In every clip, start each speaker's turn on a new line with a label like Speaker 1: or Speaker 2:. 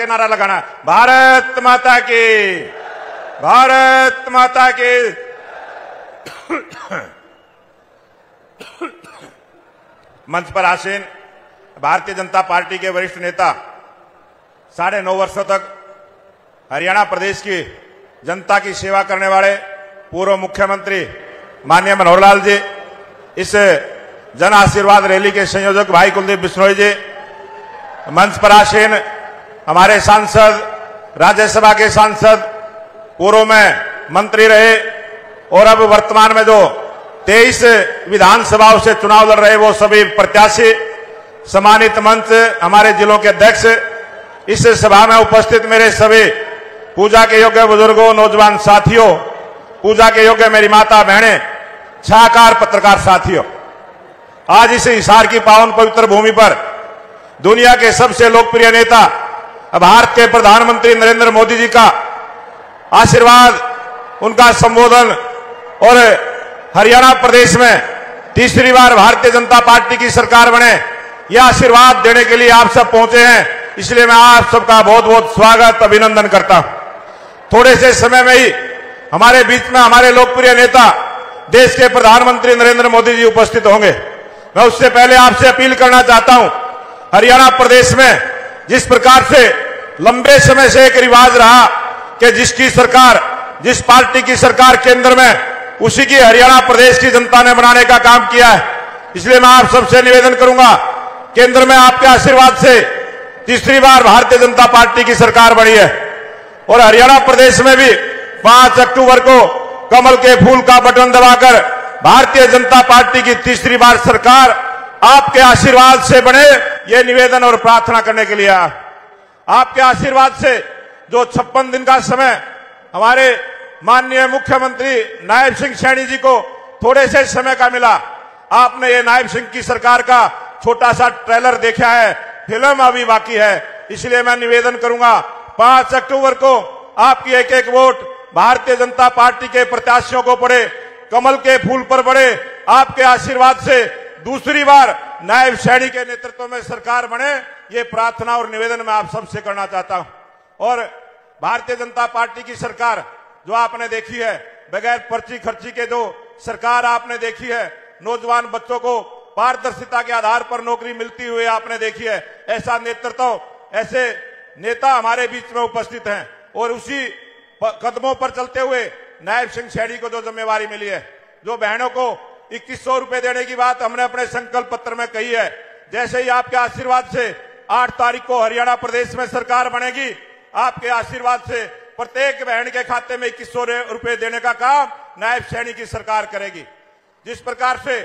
Speaker 1: करके नारा लगाना, भारत माता की, भारत माता की। मंच पर आसीन भारतीय जनता पार्टी के वरिष्ठ नेता, 9.5 वर्षों तक हरियाणा प्रदेश की जनता की सेवा करने वाले पूर्व मुख्यमंत्री माननीय मनोहर लाल जी, इस जन आशीर्वाद रैली के संयोजक भाई कुलदीप बिश्नोई जी, मंच पर आसीन हमारे सांसद, राज्यसभा के सांसद, पूर्व में मंत्री रहे और अब वर्तमान में जो 23 विधानसभाओं से चुनाव लड़ रहे वो सभी प्रत्याशी, सम्मानित मंच, हमारे जिलों के अध्यक्ष, इस सभा में उपस्थित मेरे सभी पूजा के योग्य बुजुर्गों, नौजवान साथियों, पूजा के योग्य मेरी माता बहनें, छाकार पत्रकार साथियों, आज इस हिसार की पावन पवित्र भूमि पर दुनिया के सबसे लोकप्रिय नेता भारत के प्रधानमंत्री नरेंद्र मोदी जी का आशीर्वाद, उनका संबोधन और हरियाणा प्रदेश में तीसरी बार भारतीय जनता पार्टी की सरकार बने, यह आशीर्वाद देने के लिए आप सब पहुंचे हैं। इसलिए मैं आप सबका बहुत बहुत स्वागत, अभिनंदन करता हूं। थोड़े से समय में ही हमारे बीच में हमारे लोकप्रिय नेता, देश के प्रधानमंत्री नरेंद्र मोदी जी उपस्थित होंगे। मैं उससे पहले आपसे अपील करना चाहता हूं, हरियाणा प्रदेश में जिस प्रकार से लंबे समय से एक रिवाज रहा कि जिसकी सरकार, जिस पार्टी की सरकार केंद्र में, उसी की हरियाणा प्रदेश की जनता ने बनाने का काम किया है। इसलिए मैं आप सबसे निवेदन करूंगा, केंद्र में आपके आशीर्वाद से तीसरी बार भारतीय जनता पार्टी की सरकार बनी है और हरियाणा प्रदेश में भी 5 अक्टूबर को कमल के फूल का बटन दबाकर भारतीय जनता पार्टी की तीसरी बार सरकार आपके आशीर्वाद से बने, ये निवेदन और प्रार्थना करने के लिए आपके आशीर्वाद से जो 56 दिन का समय हमारे माननीय मुख्यमंत्री नायब सिंह सैनी जी को थोड़े से समय का मिला, आपने ये नायब सिंह की सरकार का छोटा सा ट्रेलर देखा है, फिल्म अभी बाकी है। इसलिए मैं निवेदन करूंगा, 5 अक्टूबर को आपकी एक एक वोट भारतीय जनता पार्टी के प्रत्याशियों को पड़े, कमल के फूल पर पड़े। आपके आशीर्वाद से दूसरी बार नायब सैनी के नेतृत्व में सरकार बने, ये प्रार्थना और निवेदन मैं आप सबसे करना चाहता हूं। और भारतीय जनता पार्टी की सरकार जो आपने देखी है, बगैर पर्ची खर्ची के जो सरकार आपने देखी है, नौजवान बच्चों को पारदर्शिता के आधार पर नौकरी मिलती हुई आपने देखी है, ऐसा नेतृत्व, ऐसे नेता हमारे बीच में उपस्थित हैं। और उसी कदमों पर चलते हुए नायब सिंह सैनी को जो जिम्मेवारी मिली है, जो बहनों को 2100 रुपए देने की बात हमने अपने संकल्प पत्र में कही है, जैसे ही आपके आशीर्वाद से 8 तारीख को हरियाणा प्रदेश में सरकार बनेगी, आपके आशीर्वाद से प्रत्येक बहन के खाते में 2100 रुपए देने का काम नायब सैनी की सरकार करेगी। जिस प्रकार से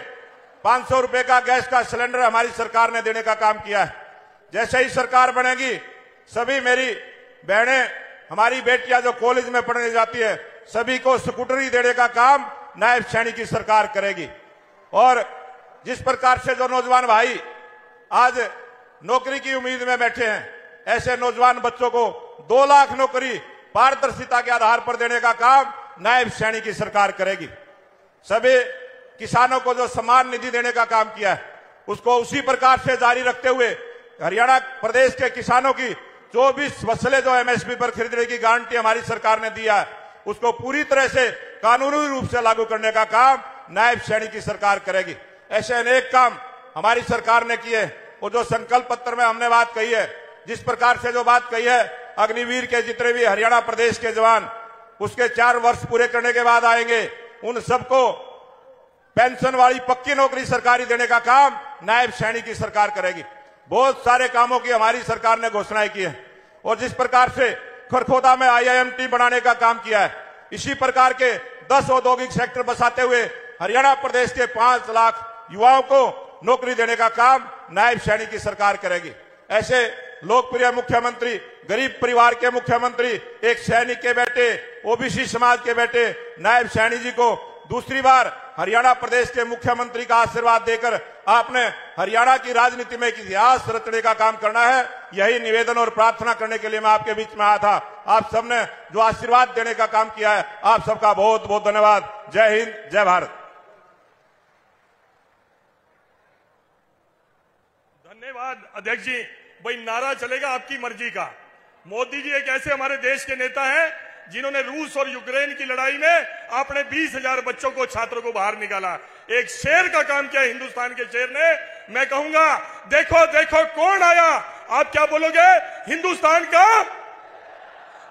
Speaker 1: 500 रुपए का गैस का सिलेंडर हमारी सरकार ने देने का काम किया है, जैसे ही सरकार बनेगी सभी मेरी बहनें, हमारी बेटियां जो कॉलेज में पढ़ने जाती है, सभी को स्कूटरी देने का काम नायब सैनी की सरकार करेगी। और जिस प्रकार से जो नौजवान भाई आज नौकरी की उम्मीद में बैठे हैं, ऐसे नौजवान बच्चों को 2 लाख नौकरी पारदर्शिता के आधार पर देने का काम नायब सैनी की सरकार करेगी। सभी किसानों को जो सम्मान निधि देने का काम किया है, उसको उसी प्रकार से जारी रखते हुए हरियाणा प्रदेश के किसानों की 24 फसलें जो एमएसपी पर खरीदने की गारंटी हमारी सरकार ने दिया है, उसको पूरी तरह से कानूनी रूप से लागू करने का काम नायब सैनी की सरकार करेगी। ऐसे अनेक काम हमारी सरकार ने किए और जो संकल्प पत्र में हमने बात कही है, जिस प्रकार से जो बात कही है, अग्निवीर के जितने भी हरियाणा प्रदेश के जवान उसके 4 वर्ष पूरे करने के बाद आएंगे, उन सबको पेंशन वाली पक्की नौकरी सरकारी देने का काम नायब सैनी की सरकार करेगी। बहुत सारे कामों की हमारी सरकार ने घोषणाएं की है और जिस प्रकार से खरखोदा में IIMT बनाने का काम किया है, इसी प्रकार के 10 औद्योगिक सेक्टर बसाते हुए हरियाणा प्रदेश के 5 लाख युवाओं को नौकरी देने का काम नायब सैनी की सरकार करेगी। ऐसे लोकप्रिय मुख्यमंत्री, गरीब परिवार के मुख्यमंत्री, एक सैनिक के बेटे, ओबीसी समाज के बेटे नायब सैनी जी को दूसरी बार हरियाणा प्रदेश के मुख्यमंत्री का आशीर्वाद देकर आपने हरियाणा की राजनीति में एक इतिहास रचने का काम करना है। यही निवेदन और प्रार्थना करने के लिए मैं आपके बीच में आया था। आप सबने जो आशीर्वाद देने का काम किया है, आप सबका बहुत बहुत धन्यवाद। जय हिंद, जय भारत।
Speaker 2: धन्यवाद अध्यक्ष जी। भाई नारा चलेगा आपकी मर्जी का, मोदी जी एक ऐसे हमारे देश के नेता हैं जिन्होंने रूस और यूक्रेन की लड़ाई में अपने 20,000 बच्चों को, छात्रों को बाहर निकाला। एक शेर का काम किया हिंदुस्तान के शेर ने। मैं कहूंगा देखो देखो कौन आया। आप क्या बोलोगे? हिंदुस्तान का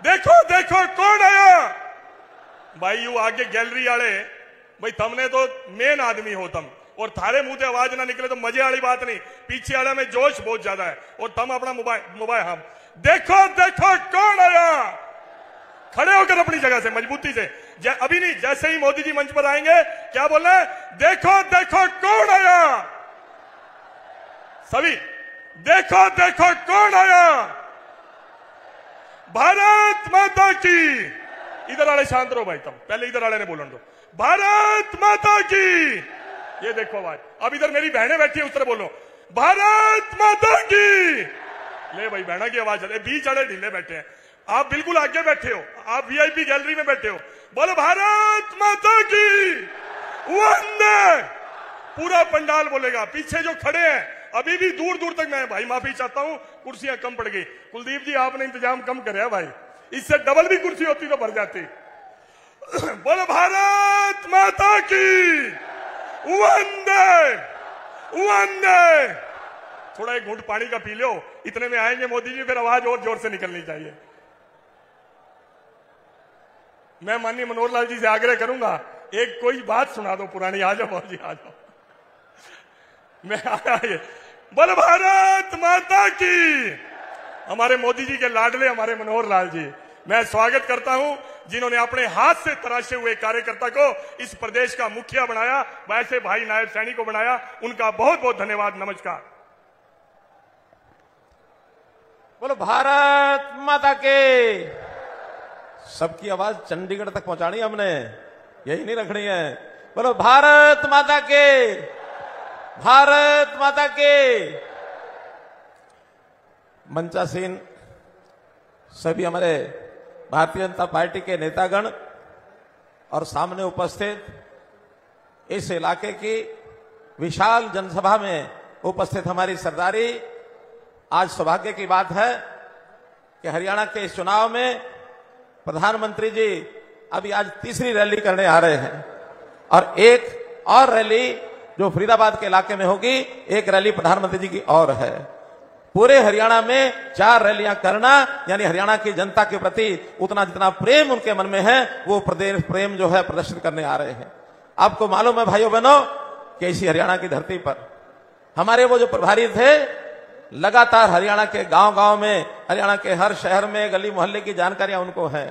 Speaker 2: देखो देखो कौन आया। भाई यू आगे गैलरी आले, भाई तमने तो मेन आदमी हो तम, और थारे मुंह से आवाज ना निकले तो मजे वाली बात नहीं। पीछे वाले में जोश बहुत ज्यादा है और तम अपना मोबाइल हम देखो देखो कौन आया। खड़े होकर अपनी जगह से मजबूती से, अभी नहीं, जैसे ही मोदी जी मंच पर आएंगे क्या बोलना है? देखो देखो कौन आया। सभी देखो देखो कौन आया। भारत माता की। इधर वाले शांत रहो भाई, तुम पहले इधर वाले ने बोलन दो। भारत माता की। ये देखो भाई, अब इधर मेरी बहनें बैठी है, उस तरह बोलो भारत माता की। ले भाई बहना की आवाज चले, बीच वाले ढीले बैठे हैं, आप बिल्कुल आगे बैठे हो, आप वीआईपी गैलरी में बैठे हो। बोलो भारत माता की वंदे। पूरा पंडाल बोलेगा। पीछे जो खड़े हैं अभी भी दूर दूर तक, मैं भाई माफी चाहता हूं, कुर्सियां कम पड़ गई। कुलदीप जी आपने इंतजाम कम करे भाई, इससे डबल भी कुर्सी होती तो भर जाती। बोलो भारत माता की वंदे वंदे। थोड़ा एक घूंट पानी का पी लो, इतने में आएंगे मोदी जी, फिर आवाज और जोर से निकलनी चाहिए। मैं माननीय मनोहर लाल जी से आग्रह करूंगा, एक कोई बात सुना दो पुरानी। आ जाओ बाबू जी, आ जाओ। मैं आया। बोलो भारत माता की। हमारे मोदी जी के लाडले हमारे मनोहर लाल जी, मैं स्वागत करता हूं जिन्होंने अपने हाथ से तराशे हुए कार्यकर्ता को इस प्रदेश का मुखिया बनाया, वैसे भाई नायब सैनी को बनाया। उनका बहुत बहुत धन्यवाद। नमस्कार।
Speaker 3: बोलो भारत माता के। सबकी आवाज चंडीगढ़ तक पहुंचानी हमने, यही नहीं रखनी है। बोलो भारत माता के, भारत माता के। मंचासीन सभी हमारे भारतीय जनता पार्टी के नेतागण और सामने उपस्थित इस इलाके की विशाल जनसभा में उपस्थित हमारी सरदारी, आज सौभाग्य की बात है कि हरियाणा के इस चुनाव में प्रधानमंत्री जी अभी आज तीसरी रैली करने आ रहे हैं और एक और रैली जो फरीदाबाद के इलाके में होगी, एक रैली प्रधानमंत्री जी की और है। पूरे हरियाणा में 4 रैलियां करना यानी हरियाणा की जनता के प्रति उतना जितना प्रेम उनके मन में है, वो प्रदेश प्रेम जो है प्रदर्शन करने आ रहे हैं। आपको मालूम है भाइयों बहनों कि इसी हरियाणा की धरती पर हमारे वो जो प्रभारी थे, लगातार हरियाणा के गांव-गांव में, हरियाणा के हर शहर में, गली मोहल्ले की जानकारियां उनको है।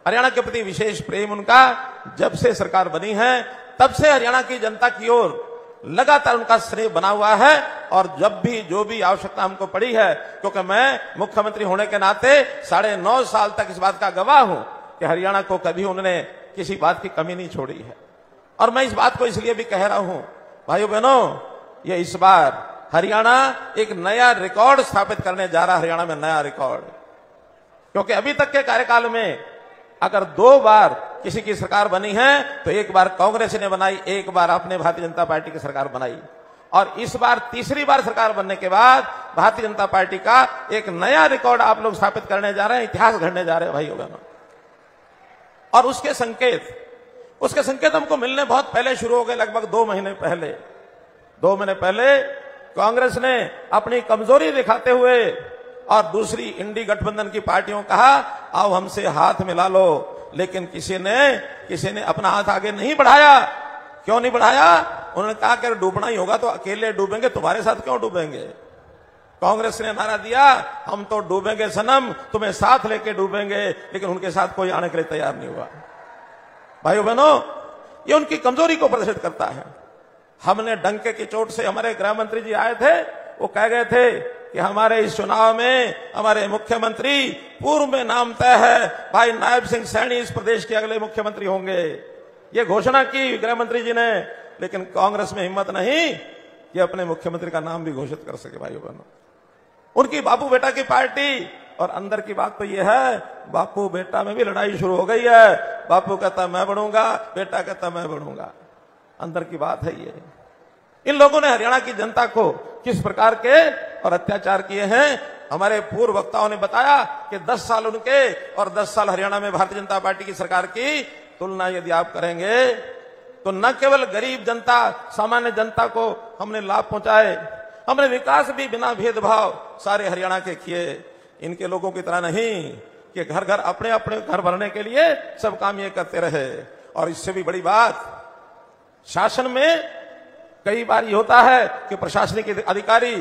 Speaker 3: हरियाणा के प्रति विशेष प्रेम उनका जब से सरकार बनी है तब से हरियाणा की जनता की ओर लगातार उनका स्नेह बना हुआ है। और जब भी जो भी आवश्यकता हमको पड़ी है, क्योंकि मैं मुख्यमंत्री होने के नाते 9.5 साल तक इस बात का गवाह हूं कि हरियाणा को कभी उन्होंने किसी बात की कमी नहीं छोड़ी है। और मैं इस बात को इसलिए भी कह रहा हूं भाइयों बहनों, ये इस बार हरियाणा एक नया रिकॉर्ड स्थापित करने जा रहा है। हरियाणा में नया रिकॉर्ड, क्योंकि अभी तक के कार्यकाल में अगर 2 बार किसी की सरकार बनी है तो एक बार कांग्रेस ने बनाई, एक बार आपने भारतीय जनता पार्टी की सरकार बनाई, और इस बार तीसरी बार सरकार बनने के बाद भारतीय जनता पार्टी का एक नया रिकॉर्ड आप लोग स्थापित करने जा रहे हैं, इतिहास गढ़ने जा रहे हैं भाइयों बहनों। और उसके संकेत हमको मिलने बहुत पहले शुरू हो गए, लगभग 2 महीने पहले। 2 महीने पहले कांग्रेस ने अपनी कमजोरी दिखाते हुए और दूसरी इंडी गठबंधन की पार्टियों कहा आओ हमसे हाथ मिला लो, लेकिन किसी ने अपना हाथ आगे नहीं बढ़ाया। क्यों नहीं बढ़ाया? उन्होंने कहा कि डूबना ही होगा तो अकेले डूबेंगे, तुम्हारे साथ क्यों डूबेंगे। कांग्रेस ने नारा दिया हम तो डूबेंगे सनम, तुम्हें साथ लेके डूबेंगे, लेकिन उनके साथ कोई आने के लिए तैयार नहीं हुआ। भाइयों बहनों, ये उनकी कमजोरी को प्रदर्शित करता है। हमने डंके की चोट से, हमारे गृह मंत्री जी आए थे, वो कह गए थे कि हमारे इस चुनाव में हमारे मुख्यमंत्री पूर्व में नाम तय है, भाई नायब सिंह सैनी इस प्रदेश के अगले मुख्यमंत्री होंगे। ये घोषणा की गृह मंत्री जी ने, लेकिन कांग्रेस में हिम्मत नहीं कि अपने मुख्यमंत्री का नाम भी घोषित कर सके। भाइयों बहनों, उनकी बापू बेटा की पार्टी, और अंदर की बात तो यह है बापू बेटा में भी लड़ाई शुरू हो गई है। बापू कहता मैं बढ़ूंगा, बेटा कहता मैं बढ़ूंगा। अंदर की बात है ये। इन लोगों ने हरियाणा की जनता को किस प्रकार के और अत्याचार किए हैं हमारे पूर्व वक्ताओं ने बताया कि 10 साल उनके और 10 साल हरियाणा में भारतीय जनता पार्टी की सरकार की तुलना यदि आप करेंगे तो न केवल गरीब जनता, सामान्य जनता को हमने लाभ पहुंचाए, हमने विकास भी बिना भेदभाव सारे हरियाणा के किए। इनके लोगों की तरह नहीं कि घर घर अपने अपने घर भरने के लिए सब काम ये करते रहे। और इससे भी बड़ी बात, शासन में कई बार ये होता है कि प्रशासनिक अधिकारी,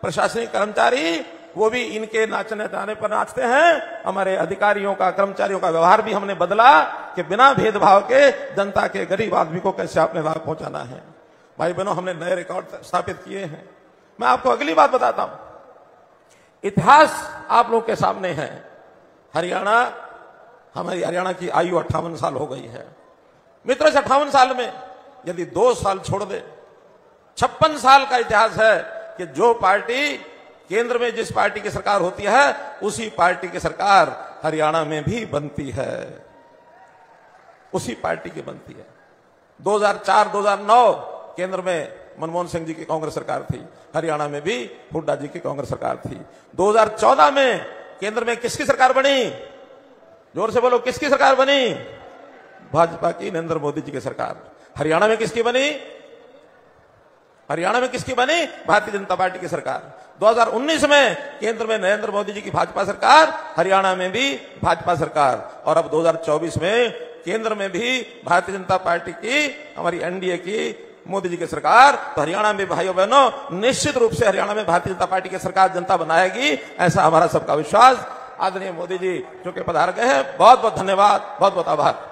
Speaker 3: प्रशासनिक कर्मचारी वो भी इनके नाचने गाने पर नाचते हैं। हमारे अधिकारियों का, कर्मचारियों का व्यवहार भी हमने बदला कि बिना भेदभाव के जनता के, गरीब आदमी को कैसे आपने लाभ पहुंचाना है। भाई बहनों, हमने नए रिकॉर्ड स्थापित किए हैं। मैं आपको अगली बात बताता हूं, इतिहास आप लोग के सामने है। हरियाणा, हमारी हरियाणा की आयु 58 साल हो गई है। मित्रों, इस 58 साल में यदि 2 साल छोड़ दे, 56 साल का इतिहास है कि जो पार्टी केंद्र में, जिस पार्टी की सरकार होती है, उसी पार्टी की सरकार हरियाणा में भी बनती है, उसी पार्टी की बनती है। 2004-2009 केंद्र में मनमोहन सिंह जी की कांग्रेस सरकार थी, हरियाणा में भी हुड्डा जी की कांग्रेस सरकार थी। 2014 में केंद्र में किसकी सरकार बनी? जोर से बोलो, किसकी सरकार बनी? भाजपा की, नरेंद्र मोदी जी की सरकार। हरियाणा में किसकी बनी? हरियाणा में किसकी बनी? भारतीय जनता पार्टी की सरकार। 2019 में केंद्र में नरेंद्र मोदी जी की भाजपा सरकार, हरियाणा में भी भाजपा सरकार, और अब 2024 में केंद्र में भी भारतीय जनता पार्टी की, हमारी एनडीए की, मोदी जी की सरकार। तो हरियाणा में भाइयों बहनों, निश्चित रूप से हरियाणा में भारतीय जनता पार्टी की सरकार जनता बनाएगी, ऐसा हमारा सबका विश्वास। आदरणीय मोदी जी जो कि पधार गए हैं, बहुत बहुत धन्यवाद, बहुत बहुत आभार।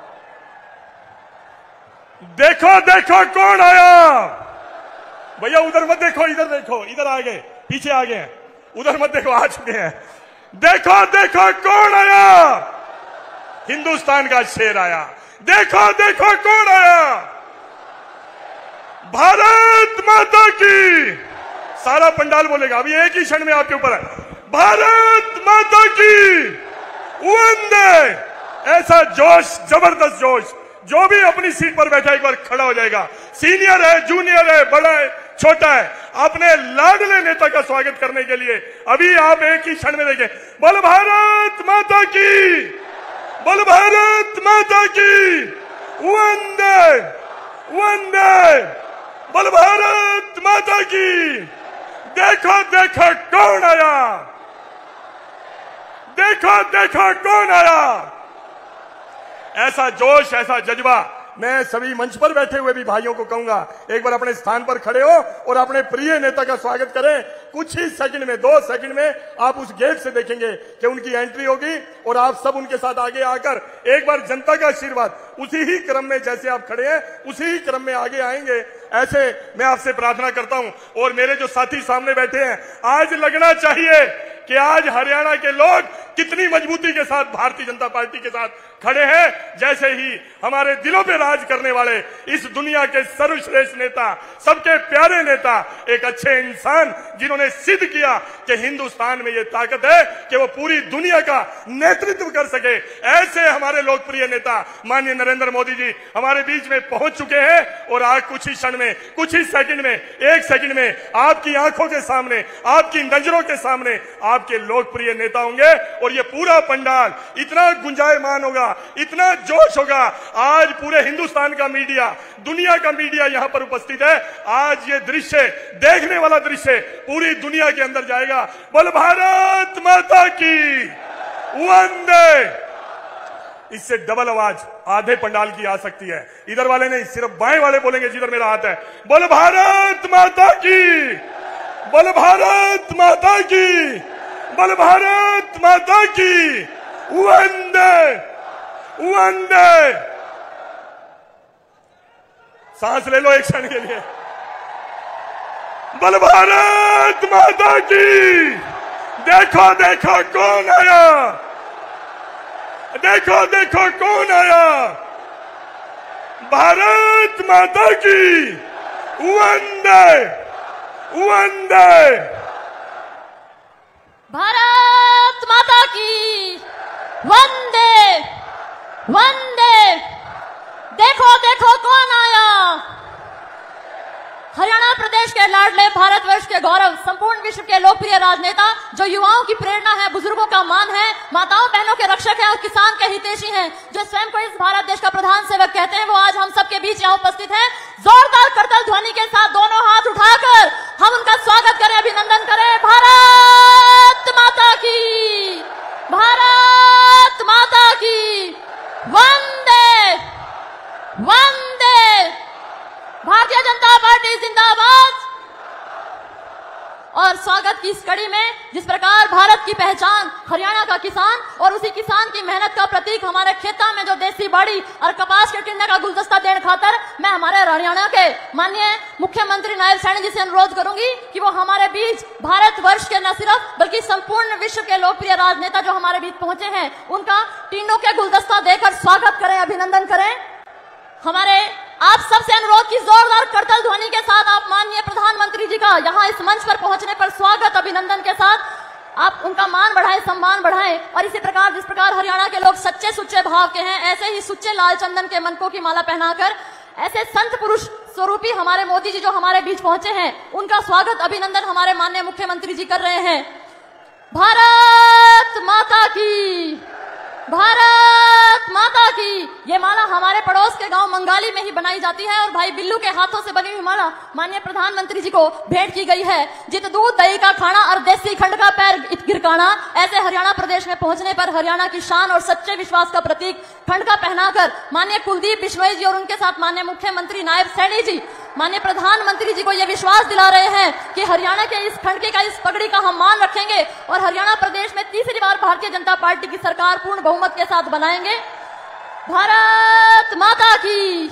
Speaker 2: देखो देखो कौन आया भैया, उधर मत देखो, इधर देखो, इधर आ गए, पीछे आ गए, उधर मत देखो, आ चुके हैं। देखो देखो कौन आया, हिंदुस्तान का शेर आया। देखो देखो कौन आया, भारत माता की। सारा पंडाल बोलेगा, अभी एक ही क्षण में आपके ऊपर है। भारत माता की वंदे। ऐसा जोश, जबरदस्त जोश, जो भी अपनी सीट पर बैठा एक बार खड़ा हो जाएगा। सीनियर है, जूनियर है, बड़ा है, छोटा है, अपने लाडले नेता का स्वागत करने के लिए अभी आप एक ही क्षण में देखें। बोल भारत माता की, बोल भारत माता की वंदे वंदे, बोल भारत माता की। देखो देखो कौन आया, देखो देखो कौन आया। ऐसा जोश, ऐसा जज्बा। मैं सभी मंच पर बैठे हुए भी भाइयों को कहूंगा, एक बार अपने स्थान पर खड़े हो और अपने प्रिय नेता का स्वागत करें। कुछ ही सेकंड में, 2 सेकंड में आप उस गेट से देखेंगे कि उनकी एंट्री होगी और आप सब उनके साथ आगे आकर एक बार जनता का आशीर्वाद, उसी ही क्रम में जैसे आप खड़े हैं उसी ही क्रम में आगे आएंगे। ऐसे मैं आपसे प्रार्थना करता हूं। और मेरे जो साथी सामने बैठे हैं, आज लगना चाहिए कि आज हरियाणा के लोग कितनी मजबूती के साथ भारतीय जनता पार्टी के साथ खड़े हैं। जैसे ही हमारे दिलों पे राज करने वाले इस दुनिया के सर्वश्रेष्ठ नेता, सबके प्यारे नेता, एक अच्छे इंसान जिन्होंने सिद्ध किया कि हिंदुस्तान में ये ताकत है कि वो पूरी दुनिया का नेतृत्व कर सके, ऐसे हमारे लोकप्रिय नेता माननीय नरेंद्र मोदी जी हमारे बीच में पहुंच चुके हैं। और आज कुछ ही क्षण में, कुछ ही सेकंड में, 1 सेकंड में आपकी आंखों के सामने, आपकी नजरों के सामने आपके लोकप्रिय नेता होंगे। और ये पूरा पंडाल इतना गुंजायमान होगा, इतना जोश होगा। आज पूरे हिंदुस्तान का मीडिया, दुनिया का मीडिया यहां पर उपस्थित है। आज ये दृश्य, देखने वाला दृश्य पूरी दुनिया के अंदर जाएगा। बोल भारत माता की वंदे। इससे डबल आवाज आधे पंडाल की आ सकती है। इधर वाले नहीं, सिर्फ बाएं वाले बोलेंगे जिधर मेरा हाथ है। बोल भारत माता की, बोल भारत माता की, बोल भारत माता की वंदे वंदे। सांस ले लो एक क्षण के लिए। बोल भारत माता की। देखो देखो कौन आया, देखो देखो कौन आया। भारत माता की वंदे वंदे।
Speaker 4: भारत माता की वंदे वंदे। देखो देखो कौन आया। हरियाणा प्रदेश के लाडले, भारतवर्ष के गौरव, संपूर्ण विश्व के लोकप्रिय राजनेता, जो युवाओं की प्रेरणा है, बुजुर्गों का मान है, माताओं बहनों के रक्षक है और किसान के हितैषी हैं, जो स्वयं को इस भारत देश का प्रधान सेवक कहते हैं, वो आज हम सबके बीच यहाँ उपस्थित है। जोरदार करतल ध्वनि के साथ दोनों हाथ उठाकर हम उनका स्वागत करें, अभिनंदन करें। भारत माता की, भारत माता की, वंदे वंदे, भारतीय जनता पार्टी जिंदाबाद। और स्वागत की इस कड़ी में जिस प्रकार भारत की पहचान हरियाणा का किसान और उसी किसान की मेहनत का प्रतीक हमारे खेता में जो देसी बाड़ी और कपास के टिंडे का गुलदस्ता देने खातर मैं हमारे हरियाणा के माननीय मुख्यमंत्री नायब सैनी जी से अनुरोध करूंगी कि वो हमारे बीच भारतवर्ष के न सिर्फ बल्कि संपूर्ण विश्व के लोकप्रिय राजनेता जो हमारे बीच पहुंचे हैं, उनका टिंडों के गुलदस्ता देकर स्वागत करें, अभिनंदन करें। हमारे आप सबसे अनुरोध की जोरदार करतल ध्वनि के साथ आप माननीय प्रधानमंत्री जी का यहाँ इस मंच पर पहुंचने पर स्वागत, अभिनंदन के साथ आप उनका मान बढ़ाएं, सम्मान बढ़ाएं। और इसी प्रकार जिस प्रकार हरियाणा के लोग सच्चे सुच्चे भाव के हैं, ऐसे ही सुच्चे लाल चंदन के मनकों की माला पहनाकर ऐसे संत पुरुष स्वरूपी हमारे मोदी जी जो हमारे बीच पहुंचे हैं, उनका स्वागत, अभिनंदन हमारे माननीय मुख्यमंत्री जी कर रहे हैं। भारत माता की, भारत माता की। ये माला हमारे पड़ोस के गांव मंगाली में ही बनाई जाती है और भाई बिल्लू के हाथों से बनी हुई माला माननीय प्रधानमंत्री जी को भेंट की गई है। जित दूध दही का खाना और देसी खंड का पैर गिरकाना, ऐसे हरियाणा प्रदेश में पहुंचने पर हरियाणा की शान और सच्चे विश्वास का प्रतीक खंड का पहनाकर माननीय कुलदीप बिश्नोई जी और उनके साथ माननीय मुख्यमंत्री नायब सैनी जी माननीय प्रधानमंत्री जी को यह विश्वास दिला रहे हैं कि हरियाणा के इस खंड का, इस पगड़ी का हम मान रखेंगे और हरियाणा प्रदेश में तीसरी बार भारतीय जनता पार्टी की सरकार पूर्ण बहुमत के साथ बनाएंगे। भारत माता की।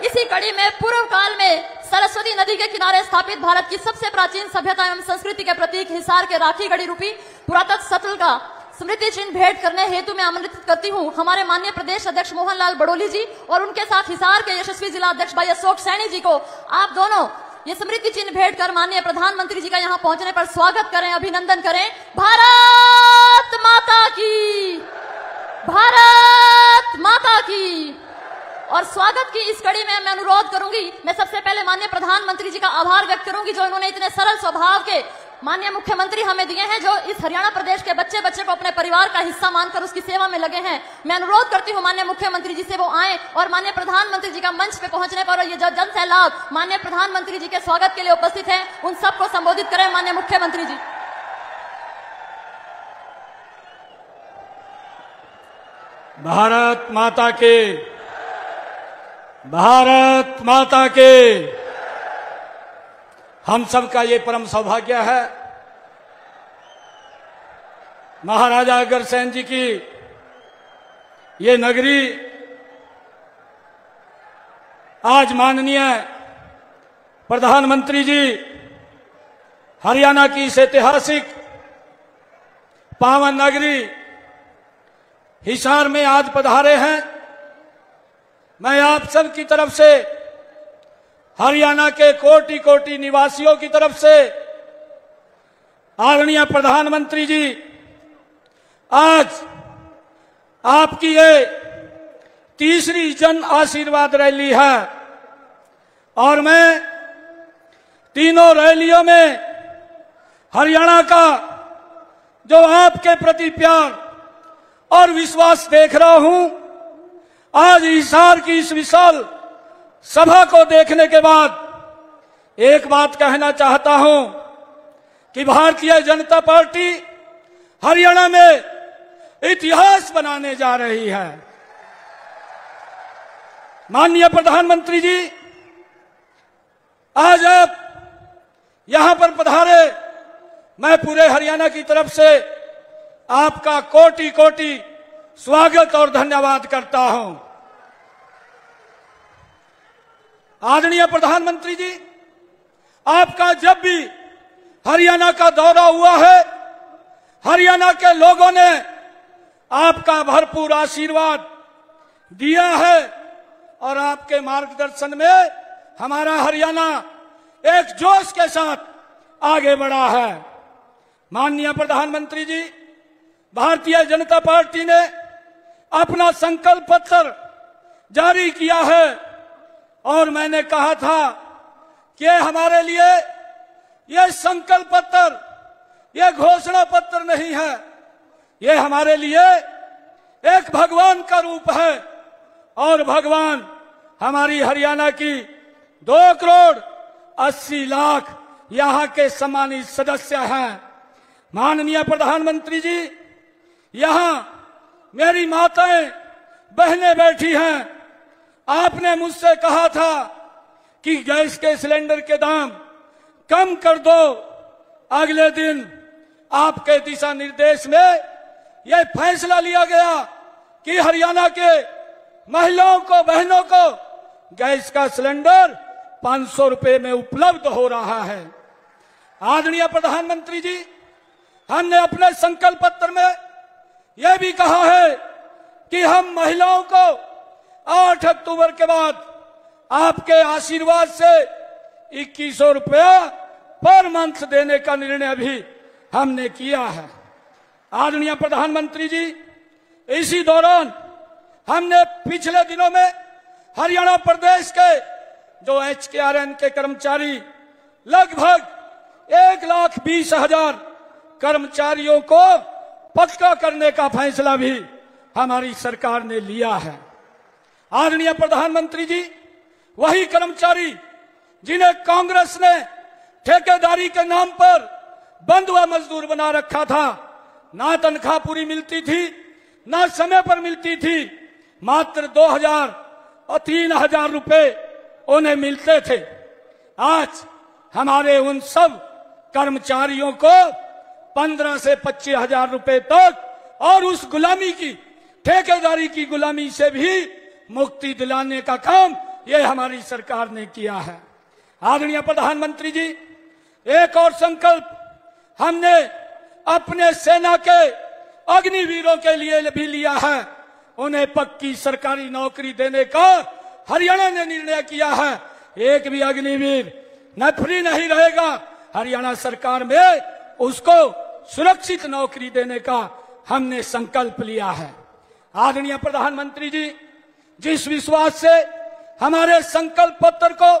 Speaker 4: इसी कड़ी में पूर्व काल में सरस्वती नदी के किनारे स्थापित भारत की सबसे प्राचीन सभ्यता एवं संस्कृति के प्रतीक हिसार के राखी गढ़ी रूपी पुरातत्व स्थल का स्मृति चिन्ह भेंट करने हेतु मैं आमंत्रित करती हूं हमारे माननीय प्रदेश अध्यक्ष मोहनलाल बड़ोली जी और उनके साथ हिसार के यशस्वी जिला अध्यक्ष भाई अशोक सैनी जी को। आप दोनों ये स्मृति चिन्ह भेंट कर माननीय प्रधानमंत्री जी का यहाँ पहुंचने पर स्वागत करें, अभिनंदन करें। भारत माता की, भारत माता की। और स्वागत की इस कड़ी में मैं अनुरोध करूंगी, मैं सबसे पहले माननीय प्रधानमंत्री जी का आभार व्यक्त करूंगी जो इन्होंने इतने सरल स्वभाव के माननीय मुख्यमंत्री हमें दिए हैं, जो इस हरियाणा प्रदेश के बच्चे बच्चे को अपने परिवार का हिस्सा मानकर उसकी सेवा में लगे हैं। मैं अनुरोध करती हूं माननीय मुख्यमंत्री जी से वो आए और माननीय प्रधानमंत्री जी का मंच पे पहुंचने पर ये जो जन सैलाब माननीय प्रधानमंत्री जी के स्वागत के लिए उपस्थित है, उन सबको संबोधित करें माननीय मुख्यमंत्री जी।
Speaker 5: भारत माता के, भारत माता के। हम सबका ये परम सौभाग्य है महाराजा अग्रसेन जी की ये नगरी आज माननीय प्रधानमंत्री जी हरियाणा की इस ऐतिहासिक पावन नगरी हिसार में आज पधारे हैं। मैं आप सब की तरफ से, हरियाणा के कोटि कोटि निवासियों की तरफ से, आदरणीय प्रधानमंत्री जी, आज आपकी ये तीसरी जन आशीर्वाद रैली है और मैं तीनों रैलियों में हरियाणा का जो आपके प्रति प्यार और विश्वास देख रहा हूं, आज हिसार की इस विशाल सभा को देखने के बाद एक बात कहना चाहता हूं कि भारतीय जनता पार्टी हरियाणा में इतिहास बनाने जा रही है। माननीय प्रधानमंत्री जी, आज आप यहां पर पधारे, मैं पूरे हरियाणा की तरफ से आपका कोटि कोटि स्वागत और धन्यवाद करता हूं। आदरणीय प्रधानमंत्री जी, आपका जब भी हरियाणा का दौरा हुआ है, हरियाणा के लोगों ने आपका भरपूर आशीर्वाद दिया है और आपके मार्गदर्शन में हमारा हरियाणा एक जोश के साथ आगे बढ़ा है। माननीय प्रधानमंत्री जी, भारतीय जनता पार्टी ने अपना संकल्प पत्र जारी किया है और मैंने कहा था कि हमारे लिए ये संकल्प पत्र, ये घोषणा पत्र नहीं है, ये हमारे लिए एक भगवान का रूप है। और भगवान हमारी हरियाणा की 2,80,00,000 यहाँ के सम्मानित सदस्य हैं। माननीय प्रधानमंत्री जी, यहाँ मेरी माताएं बहनें बैठी हैं। आपने मुझसे कहा था कि गैस के सिलेंडर के दाम कम कर दो। अगले दिन आपके दिशा निर्देश में यह फैसला लिया गया कि हरियाणा के महिलाओं को, बहनों को गैस का सिलेंडर 500 रुपए में उपलब्ध हो रहा है। आदरणीय प्रधानमंत्री जी, हमने अपने संकल्प पत्र में यह भी कहा है कि हम महिलाओं को 8 अक्टूबर के बाद आपके आशीर्वाद से 2100 रुपया पर मंथ देने का निर्णय भी हमने किया है। आदरणीय प्रधानमंत्री जी, इसी दौरान हमने पिछले दिनों में हरियाणा प्रदेश के जो HKRN के कर्मचारी लगभग 1,20,000 कर्मचारियों को पक्का करने का फैसला भी हमारी सरकार ने लिया है। आदरणीय प्रधानमंत्री जी, वही कर्मचारी जिन्हें कांग्रेस ने ठेकेदारी के नाम पर बंधुआ मजदूर बना रखा था, ना तनख्वाह पूरी मिलती थी, ना समय पर मिलती थी, मात्र 2,000 और 3,000 रुपए उन्हें मिलते थे। आज हमारे उन सब कर्मचारियों को 15 से 25,000 रुपए तक और उस गुलामी की, ठेकेदारी की गुलामी से भी मुक्ति दिलाने का काम ये हमारी सरकार ने किया है। आदरणीय प्रधानमंत्री जी, एक और संकल्प हमने अपने सेना के अग्निवीरों के लिए भी लिया है। उन्हें पक्की सरकारी नौकरी देने का हरियाणा ने निर्णय किया है। एक भी अग्निवीर नौकरी नहीं रहेगा, हरियाणा सरकार में उसको सुरक्षित नौकरी देने का हमने संकल्प लिया है। आदरणीय प्रधानमंत्री जी, जिस विश्वास से हमारे संकल्प पत्र को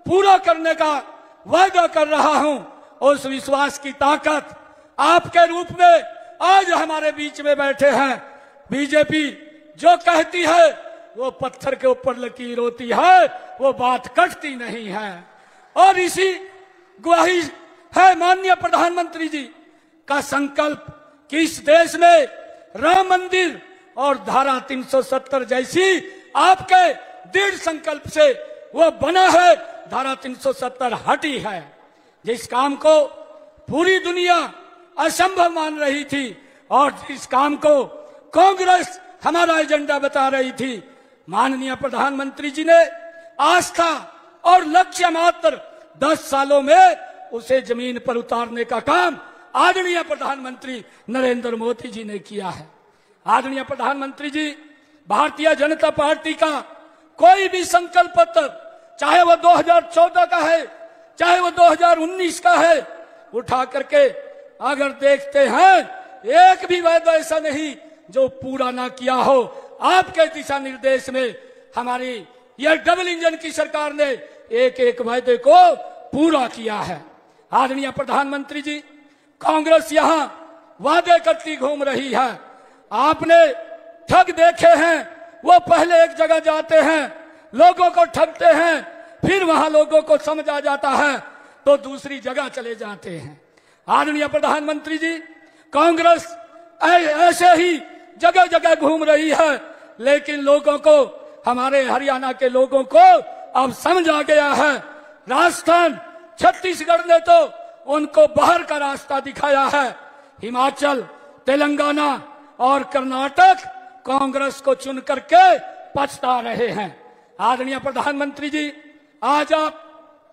Speaker 5: पूरा करने का वादा कर रहा हूं, उस विश्वास की ताकत आपके रूप में आज हमारे बीच में बैठे हैं। बीजेपी जो कहती है वो पत्थर के ऊपर लकीर होती है, वो बात कटती नहीं है। और इसी गवाही है माननीय प्रधानमंत्री जी का संकल्प कि इस देश में राम मंदिर और धारा 370 जैसी आपके दृढ़ संकल्प से वो बना है, धारा 370 हटी है। जिस काम को पूरी दुनिया असंभव मान रही थी और जिस काम को कांग्रेस हमारा एजेंडा बता रही थी, माननीय प्रधानमंत्री जी ने आस्था और लक्ष्य मात्र 10 सालों में उसे जमीन पर उतारने का काम आदरणीय प्रधानमंत्री नरेंद्र मोदी जी ने किया है। आदरणीय प्रधानमंत्री जी, भारतीय जनता पार्टी का कोई भी संकल्प पत्र, चाहे वो 2014 का है, चाहे वो 2019 का है, उठा करके अगर देखते हैं, एक भी वादा ऐसा नहीं जो पूरा ना किया हो। आपके दिशा निर्देश में हमारी यह डबल इंजन की सरकार ने एक एक वादे को पूरा किया है। आदरणीय प्रधानमंत्री जी, कांग्रेस यहाँ वादे करती घूम रही है। आपने ठग देखे हैं, वो पहले एक जगह जाते हैं, लोगों को ठगते हैं, फिर वहां लोगों को समझ आ जाता है तो दूसरी जगह चले जाते हैं। आदरणीय प्रधानमंत्री जी, कांग्रेस ऐसे ही जगह जगह घूम रही है, लेकिन लोगों को, हमारे हरियाणा के लोगों को अब समझ आ गया है। राजस्थान, छत्तीसगढ़ ने तो उनको बाहर का रास्ता दिखाया है। हिमाचल, तेलंगाना और कर्नाटक कांग्रेस को चुन करके पछता रहे हैं। आदरणीय प्रधानमंत्री जी, आज आप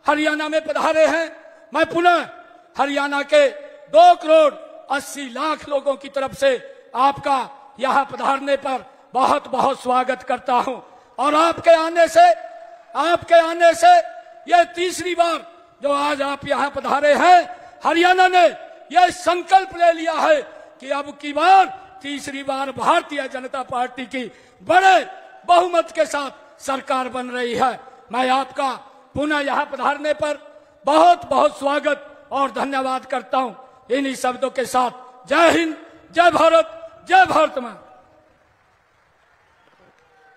Speaker 5: हरियाणा में पधारे हैं। मैं पुनः हरियाणा के 2,80,00,000 लोगों की तरफ से आपका यहाँ पधारने पर बहुत बहुत स्वागत करता हूँ। और आपके आने से यह तीसरी बार जो आज आप यहाँ पधारे हैं, हरियाणा ने यह संकल्प ले लिया है कि अब की बार, तीसरी बार भारतीय जनता पार्टी की बड़े बहुमत के साथ सरकार बन रही है। मैं आपका पुनः यहाँ पधारने पर बहुत बहुत स्वागत और धन्यवाद करता हूं। इन्हीं शब्दों के साथ जय हिंद, जय भारत, जय भारत मां।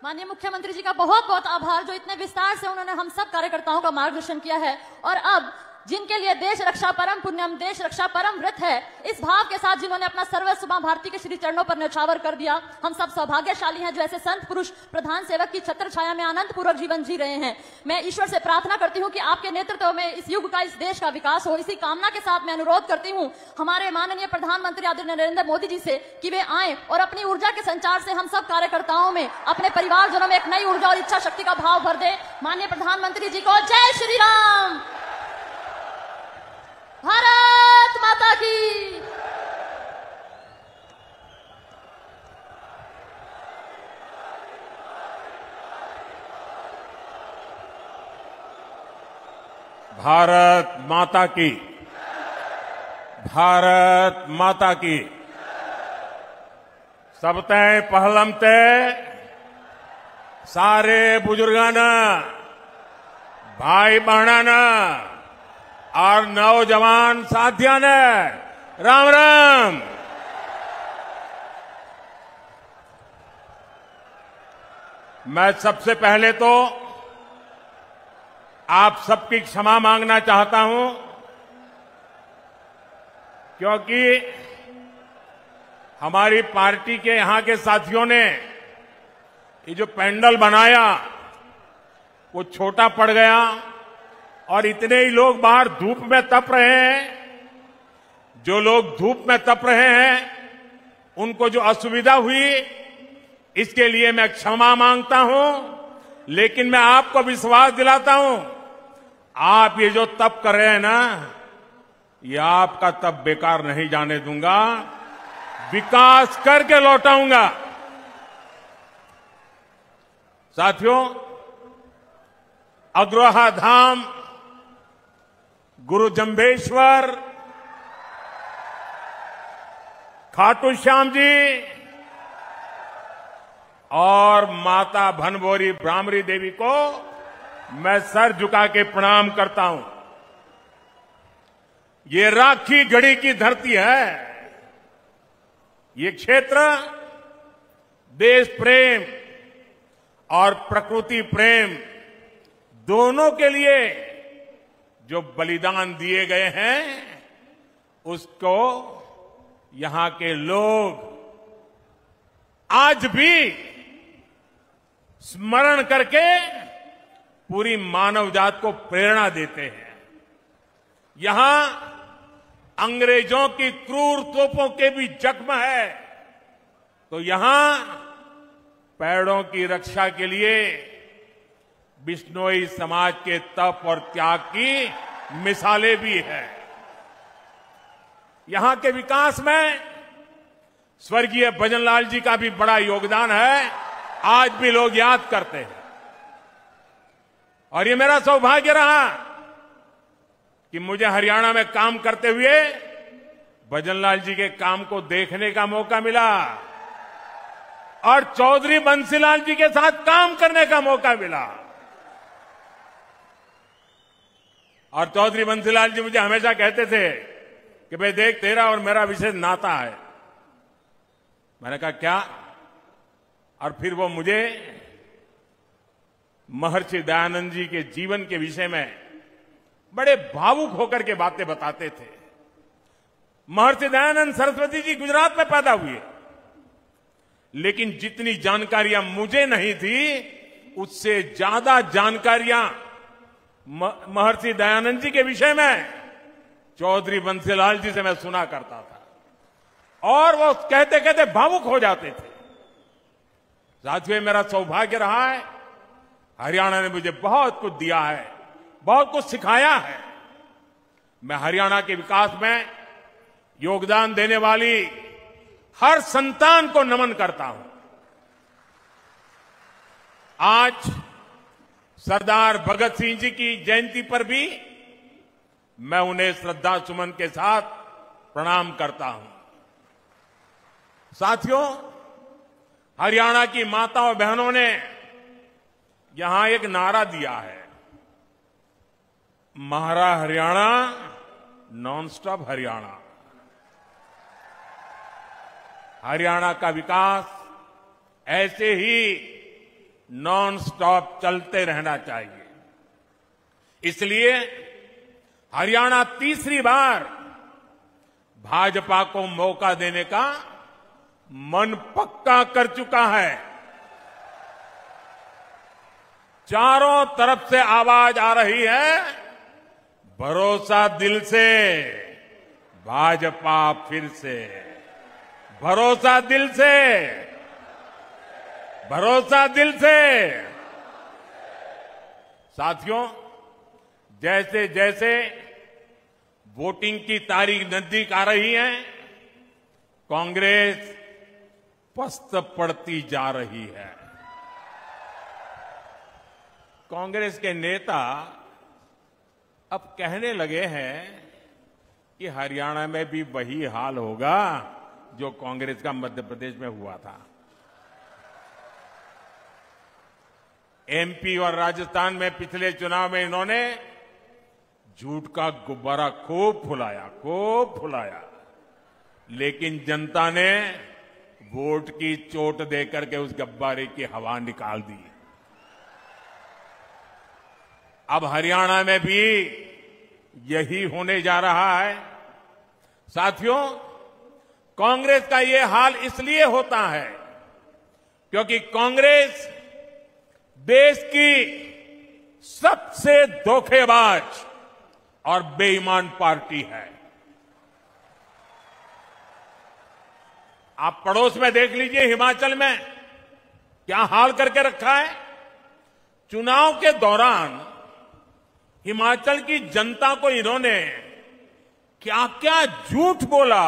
Speaker 4: माननीय मुख्यमंत्री जी का बहुत बहुत आभार, जो इतने विस्तार से उन्होंने हम सब कार्यकर्ताओं का मार्गदर्शन किया है। और अब जिनके लिए देश रक्षा परम पुण्यम, देश रक्षा परम व्रत है, इस भाव के साथ जिन्होंने अपना सर्वस्व मां भारती के श्री चरणों पर न्यौछावर कर दिया, हम सब सौभाग्यशाली हैं जो ऐसे संत पुरुष प्रधान सेवक की छत्र छाया में आनंद पूर्वक जीवन जी रहे हैं। मैं ईश्वर से प्रार्थना करती हूं कि आपके नेतृत्व में इस युग का, इस देश का विकास हो। इसी कामना के साथ मैं अनुरोध करती हूं हमारे माननीय प्रधानमंत्री आदरणीय नरेंद्र मोदी जी से कि वे आए और अपनी ऊर्जा के संचार से हम सब कार्यकर्ताओं में, अपने परिवारजनों में एक नई ऊर्जा और इच्छा शक्ति का भाव भर दे। माननीय प्रधानमंत्री जी को जय श्री राम। भारत माता की।
Speaker 6: भारत माता की, भारत माता की। सबते पहलमते सारे बुजुर्गाना, भाई बहना और नौजवान साथियों ने राम राम। मैं सबसे पहले तो आप सबकी क्षमा मांगना चाहता हूं, क्योंकि हमारी पार्टी के यहां के साथियों ने ये जो पैंडल बनाया वो छोटा पड़ गया और इतने ही लोग बाहर धूप में तप रहे हैं। जो लोग धूप में तप रहे हैं उनको जो असुविधा हुई, इसके लिए मैं क्षमा मांगता हूं। लेकिन मैं आपको विश्वास दिलाता हूं, आप ये जो तप कर रहे हैं ना, ये आपका तप बेकार नहीं जाने दूंगा, विकास करके लौटाऊंगा। साथियों, अग्रोहा धाम, गुरु जंबेश्वर, खाटू श्याम जी और माता भनभोरी भ्रामरी देवी को मैं सर झुका के प्रणाम करता हूं। ये राखी गढ़ी की धरती है। ये क्षेत्र देश प्रेम और प्रकृति प्रेम दोनों के लिए जो बलिदान दिए गए हैं, उसको यहां के लोग आज भी स्मरण करके पूरी मानव जात को प्रेरणा देते हैं। यहां अंग्रेजों की क्रूर तोपों के भी जख्म है, तो यहां पेड़ों की रक्षा के लिए बिश्नोई समाज के तप और त्याग की मिसालें भी हैं। यहां के विकास में स्वर्गीय भजनलाल जी का भी बड़ा योगदान है, आज भी लोग याद करते हैं। और ये मेरा सौभाग्य रहा कि मुझे हरियाणा में काम करते हुए भजनलाल जी के काम को देखने का मौका मिला और चौधरी बंसीलाल जी के साथ काम करने का मौका मिला। और चौधरी बंसीलाल जी मुझे हमेशा कहते थे कि भाई देख, तेरा और मेरा विशेष नाता है। मैंने कहा क्या? और फिर वो मुझे महर्षि दयानंद जी के जीवन के विषय में बड़े भावुक होकर के बातें बताते थे। महर्षि दयानंद सरस्वती जी गुजरात में पैदा हुए, लेकिन जितनी जानकारियां मुझे नहीं थी, उससे ज्यादा जानकारियां महर्षि दयानंद जी के विषय में चौधरी बंसीलाल जी से मैं सुना करता था और वो कहते कहते भावुक हो जाते थे। साथियों, मेरा सौभाग्य रहा है, हरियाणा ने मुझे बहुत कुछ दिया है, बहुत कुछ सिखाया है। मैं हरियाणा के विकास में योगदान देने वाली हर संतान को नमन करता हूं। आज सरदार भगत सिंह जी की जयंती पर भी मैं उन्हें श्रद्धा सुमन के साथ प्रणाम करता हूं। साथियों, हरियाणा की माताओं बहनों ने यहां एक नारा दिया है, महारा हरियाणा, नॉन स्टॉप हरियाणा। हरियाणा का विकास ऐसे ही नॉन स्टॉप चलते रहना चाहिए। इसलिए हरियाणा तीसरी बार भाजपा को मौका देने का मन पक्का कर चुका है। चारों तरफ से आवाज आ रही है, भरोसा दिल से, भाजपा फिर से, भरोसा दिल से, भरोसा दिल से। साथियों, जैसे जैसे वोटिंग की तारीख नजदीक आ रही है, कांग्रेस पस्त पड़ती जा रही है। कांग्रेस के नेता अब कहने लगे हैं कि हरियाणा में भी वही हाल होगा जो कांग्रेस का मध्य प्रदेश में हुआ था। एमपी और राजस्थान में पिछले चुनाव में इन्होंने झूठ का गुब्बारा खूब फुलाया, लेकिन जनता ने वोट की चोट देकर के उस गुब्बारे की हवा निकाल दी। अब हरियाणा में भी यही होने जा रहा है। साथियों, कांग्रेस का ये हाल इसलिए होता है क्योंकि कांग्रेस देश की सबसे धोखेबाज और बेईमान पार्टी है। आप पड़ोस में देख लीजिए, हिमाचल में क्या हाल करके रखा है। चुनाव के दौरान हिमाचल की जनता को इन्होंने क्या क्या झूठ बोला,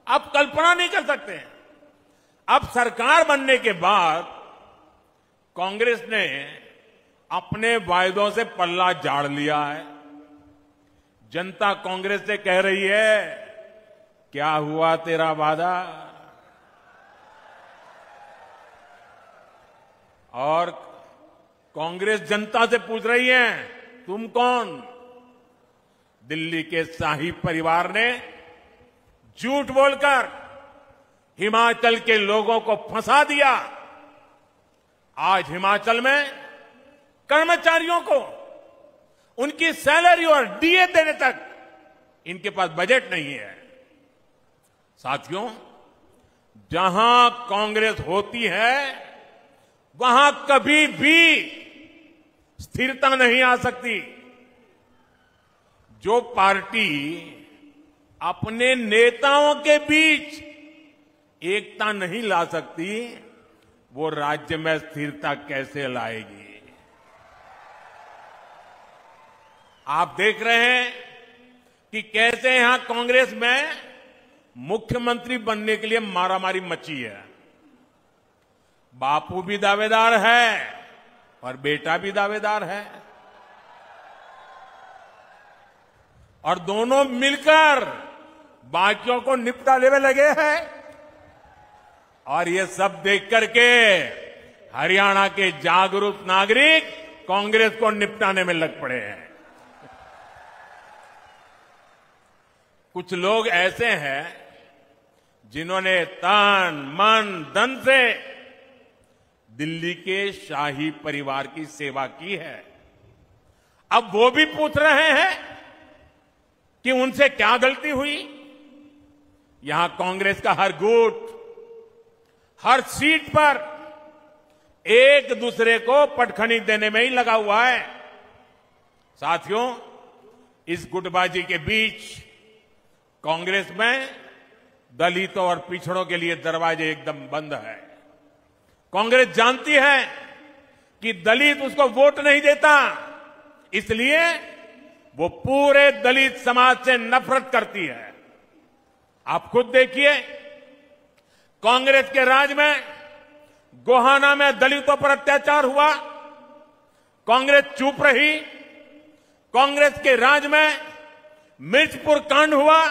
Speaker 6: आप कल्पना नहीं कर सकते। अब सरकार बनने के बाद कांग्रेस ने अपने वायदों से पल्ला झाड़ लिया है। जनता कांग्रेस से कह रही है, क्या हुआ तेरा वादा? और कांग्रेस जनता से पूछ रही है, तुम कौन? दिल्ली के शाही परिवार ने झूठ बोलकर हिमाचल के लोगों को फंसा दिया। आज हिमाचल में कर्मचारियों को उनकी सैलरी और डीए देने तक इनके पास बजट नहीं है। साथियों, जहां कांग्रेस होती है वहां कभी भी स्थिरता नहीं आ सकती। जो पार्टी अपने नेताओं के बीच एकता नहीं ला सकती, वो राज्य में स्थिरता कैसे लाएगी? आप देख रहे हैं कि कैसे यहां कांग्रेस में मुख्यमंत्री बनने के लिए मारामारी मची है। बापू भी दावेदार है और बेटा भी दावेदार है, और दोनों मिलकर बाकियों को निपटा लेने लगे हैं। और ये सब देख करके हरियाणा के जागरूक नागरिक कांग्रेस को निपटाने में लग पड़े हैं। कुछ लोग ऐसे हैं जिन्होंने तन मन धन से दिल्ली के शाही परिवार की सेवा की है। अब वो भी पूछ रहे हैं कि उनसे क्या गलती हुई। यहां कांग्रेस का हर गुट, हर सीट पर एक दूसरे को पटखनी देने में ही लगा हुआ है। साथियों, इस गुटबाजी के बीच कांग्रेस में दलितों और पिछड़ों के लिए दरवाजे एकदम बंद है। कांग्रेस जानती है कि दलित उसको वोट नहीं देता, इसलिए वो पूरे दलित समाज से नफरत करती है। आप खुद देखिए, कांग्रेस के राज में गोहाना में दलितों पर अत्याचार हुआ, कांग्रेस चुप रही। कांग्रेस के राज में मिर्चपुर कांड हुआ,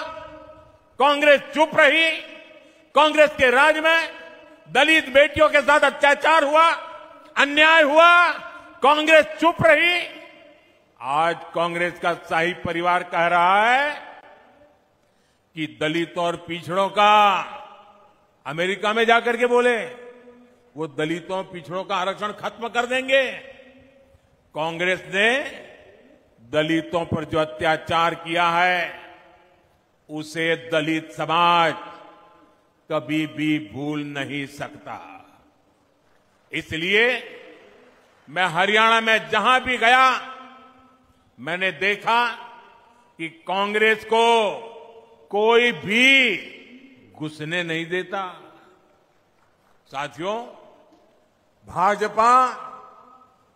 Speaker 6: कांग्रेस चुप रही। कांग्रेस के राज में दलित बेटियों के साथ अत्याचार हुआ, अन्याय हुआ, कांग्रेस चुप रही। आज कांग्रेस का शाही परिवार कह रहा है कि दलित और पिछड़ों का अमेरिका में जाकर के बोले वो दलितों पिछड़ों का आरक्षण खत्म कर देंगे। कांग्रेस ने दलितों पर जो अत्याचार किया है उसे दलित समाज कभी भी भूल नहीं सकता। इसलिए मैं हरियाणा में जहां भी गया मैंने देखा कि कांग्रेस को कोई भी घुसने नहीं देता। साथियों, भाजपा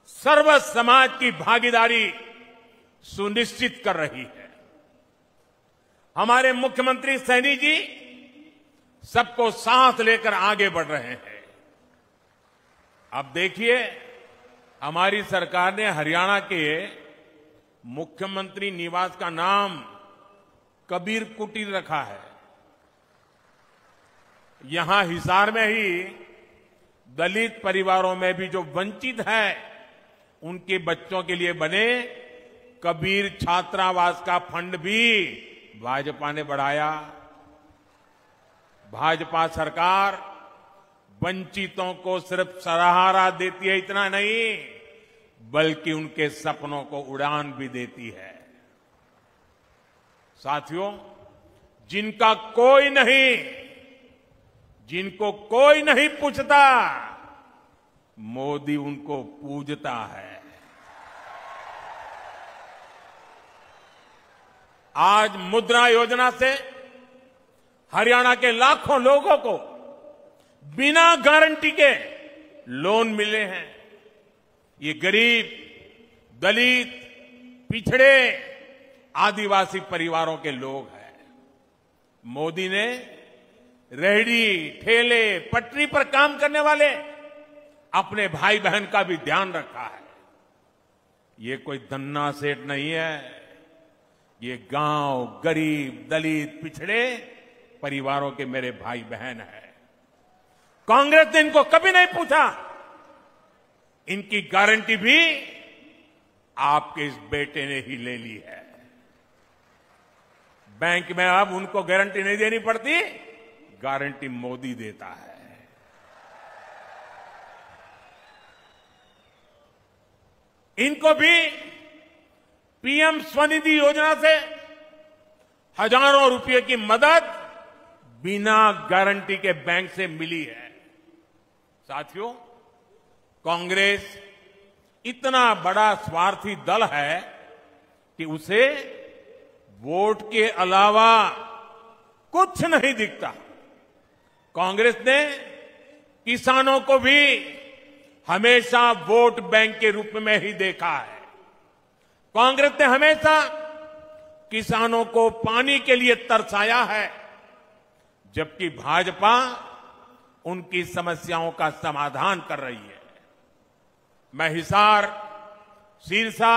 Speaker 6: सर्व समाज की भागीदारी सुनिश्चित कर रही है। हमारे मुख्यमंत्री सैनी जी सबको साथ लेकर आगे बढ़ रहे हैं। अब देखिए, हमारी सरकार ने हरियाणा के मुख्यमंत्री निवास का नाम कबीर कुटीर रखा है। यहां हिसार में ही दलित परिवारों में भी जो वंचित है उनके बच्चों के लिए बने कबीर छात्रावास का फंड भी भाजपा ने बढ़ाया। भाजपा सरकार वंचितों को सिर्फ सहारा देती है, इतना नहीं बल्कि उनके सपनों को उड़ान भी देती है। साथियों, जिनको कोई नहीं पूछता, मोदी उनको पूजता है। आज मुद्रा योजना से हरियाणा के लाखों लोगों को बिना गारंटी के लोन मिले हैं। ये गरीब, दलित, पिछड़े, आदिवासी परिवारों के लोग हैं। मोदी ने रेहड़ी, ठेले, पटरी पर काम करने वाले अपने भाई बहन का भी ध्यान रखा है। ये कोई धन्ना सेठ नहीं है, ये गांव, गरीब, दलित, पिछड़े परिवारों के मेरे भाई बहन हैं। कांग्रेस ने इनको कभी नहीं पूछा। इनकी गारंटी भी आपके इस बेटे ने ही ले ली है। बैंक में अब उनको गारंटी नहीं देनी पड़ती, गारंटी मोदी देता है। इनको भी पीएम स्वनिधि योजना से हजारों रुपए की मदद बिना गारंटी के बैंक से मिली है। साथियों, कांग्रेस इतना बड़ा स्वार्थी दल है कि उसे वोट के अलावा कुछ नहीं दिखता। कांग्रेस ने किसानों को भी हमेशा वोट बैंक के रूप में ही देखा है। कांग्रेस ने हमेशा किसानों को पानी के लिए तरसाया है, जबकि भाजपा उनकी समस्याओं का समाधान कर रही है। मैं हिसार, सिरसा,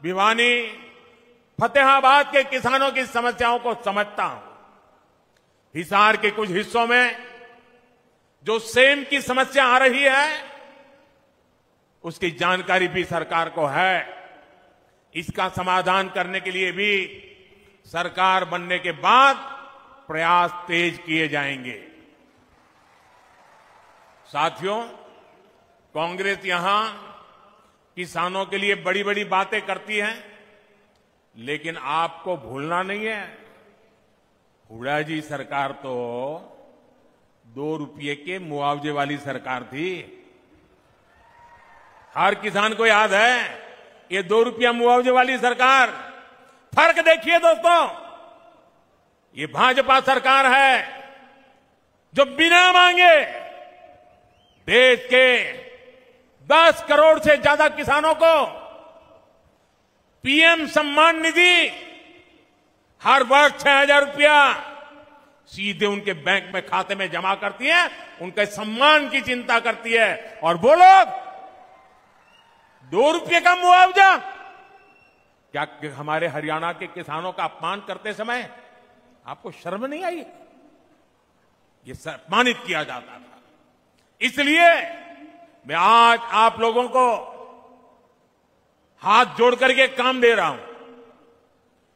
Speaker 6: भिवानी, फतेहाबाद के किसानों की समस्याओं को समझता हूं। हिसार के कुछ हिस्सों में जो सेम की समस्या आ रही है उसकी जानकारी भी सरकार को है। इसका समाधान करने के लिए भी सरकार बनने के बाद प्रयास तेज किए जाएंगे। साथियों, कांग्रेस यहां किसानों के लिए बड़ी बड़ी बातें करती है, लेकिन आपको भूलना नहीं है, हुड्डा जी सरकार तो 2 रुपये के मुआवजे वाली सरकार थी। हर किसान को याद है ये 2 रुपया मुआवजे वाली सरकार। फर्क देखिए दोस्तों, ये भाजपा सरकार है जो बिना मांगे देश के 10 करोड़ से ज्यादा किसानों को पीएम सम्मान निधि हर वर्ष 6,000 रुपया सीधे उनके बैंक में खाते में जमा करती है, उनके सम्मान की चिंता करती है। और वो लोग 2 रुपये का मुआवजा, क्या हमारे हरियाणा के किसानों का अपमान करते समय आपको शर्म नहीं आई? ये सम्मानित किया जाता था। इसलिए मैं आज आप लोगों को हाथ जोड़ करके काम दे रहा हूं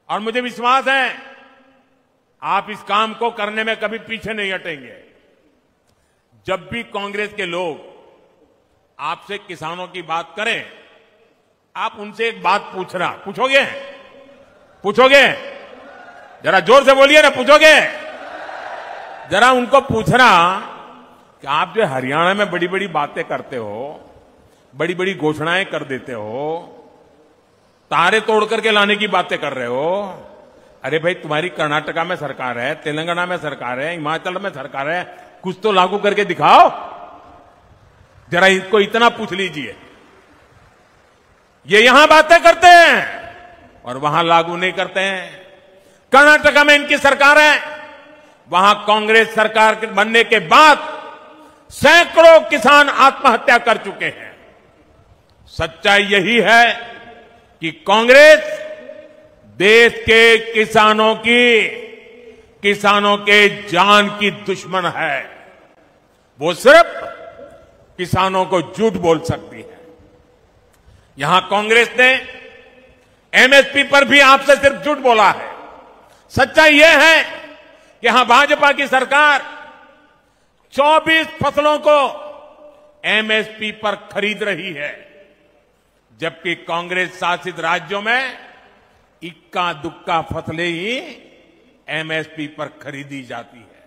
Speaker 6: और मुझे विश्वास है आप इस काम को करने में कभी पीछे नहीं हटेंगे। जब भी कांग्रेस के लोग आपसे किसानों की बात करें, आप उनसे एक बात पूछोगे? जरा जोर से बोलिए ना, पूछोगे? जरा उनको पूछना कि आप जो हरियाणा में बड़ी बड़ी बातें करते हो, बड़ी बड़ी घोषणाएं कर देते हो, तारे तोड़ करके लाने की बातें कर रहे हो। अरे भाई, तुम्हारी कर्नाटका में सरकार है, तेलंगाना में सरकार है, हिमाचल में सरकार है, कुछ तो लागू करके दिखाओ। जरा इनको इतना पूछ लीजिए। ये यहां बातें करते हैं और वहां लागू नहीं करते हैं। कर्नाटका में इनकी सरकार है, वहां कांग्रेस सरकार बनने के बाद सैकड़ों किसान आत्महत्या कर चुके हैं। सच्चाई यही है कि कांग्रेस देश के किसानों के जान की दुश्मन है। वो सिर्फ किसानों को झूठ बोल सकती है। यहां कांग्रेस ने एमएसपी पर भी आपसे सिर्फ झूठ बोला है। सच्चाई यह है कि यहां भाजपा की सरकार 24 फसलों को एमएसपी पर खरीद रही है, जबकि कांग्रेस शासित राज्यों में इक्का दुक्का फसलें ही एमएसपी पर खरीदी जाती है।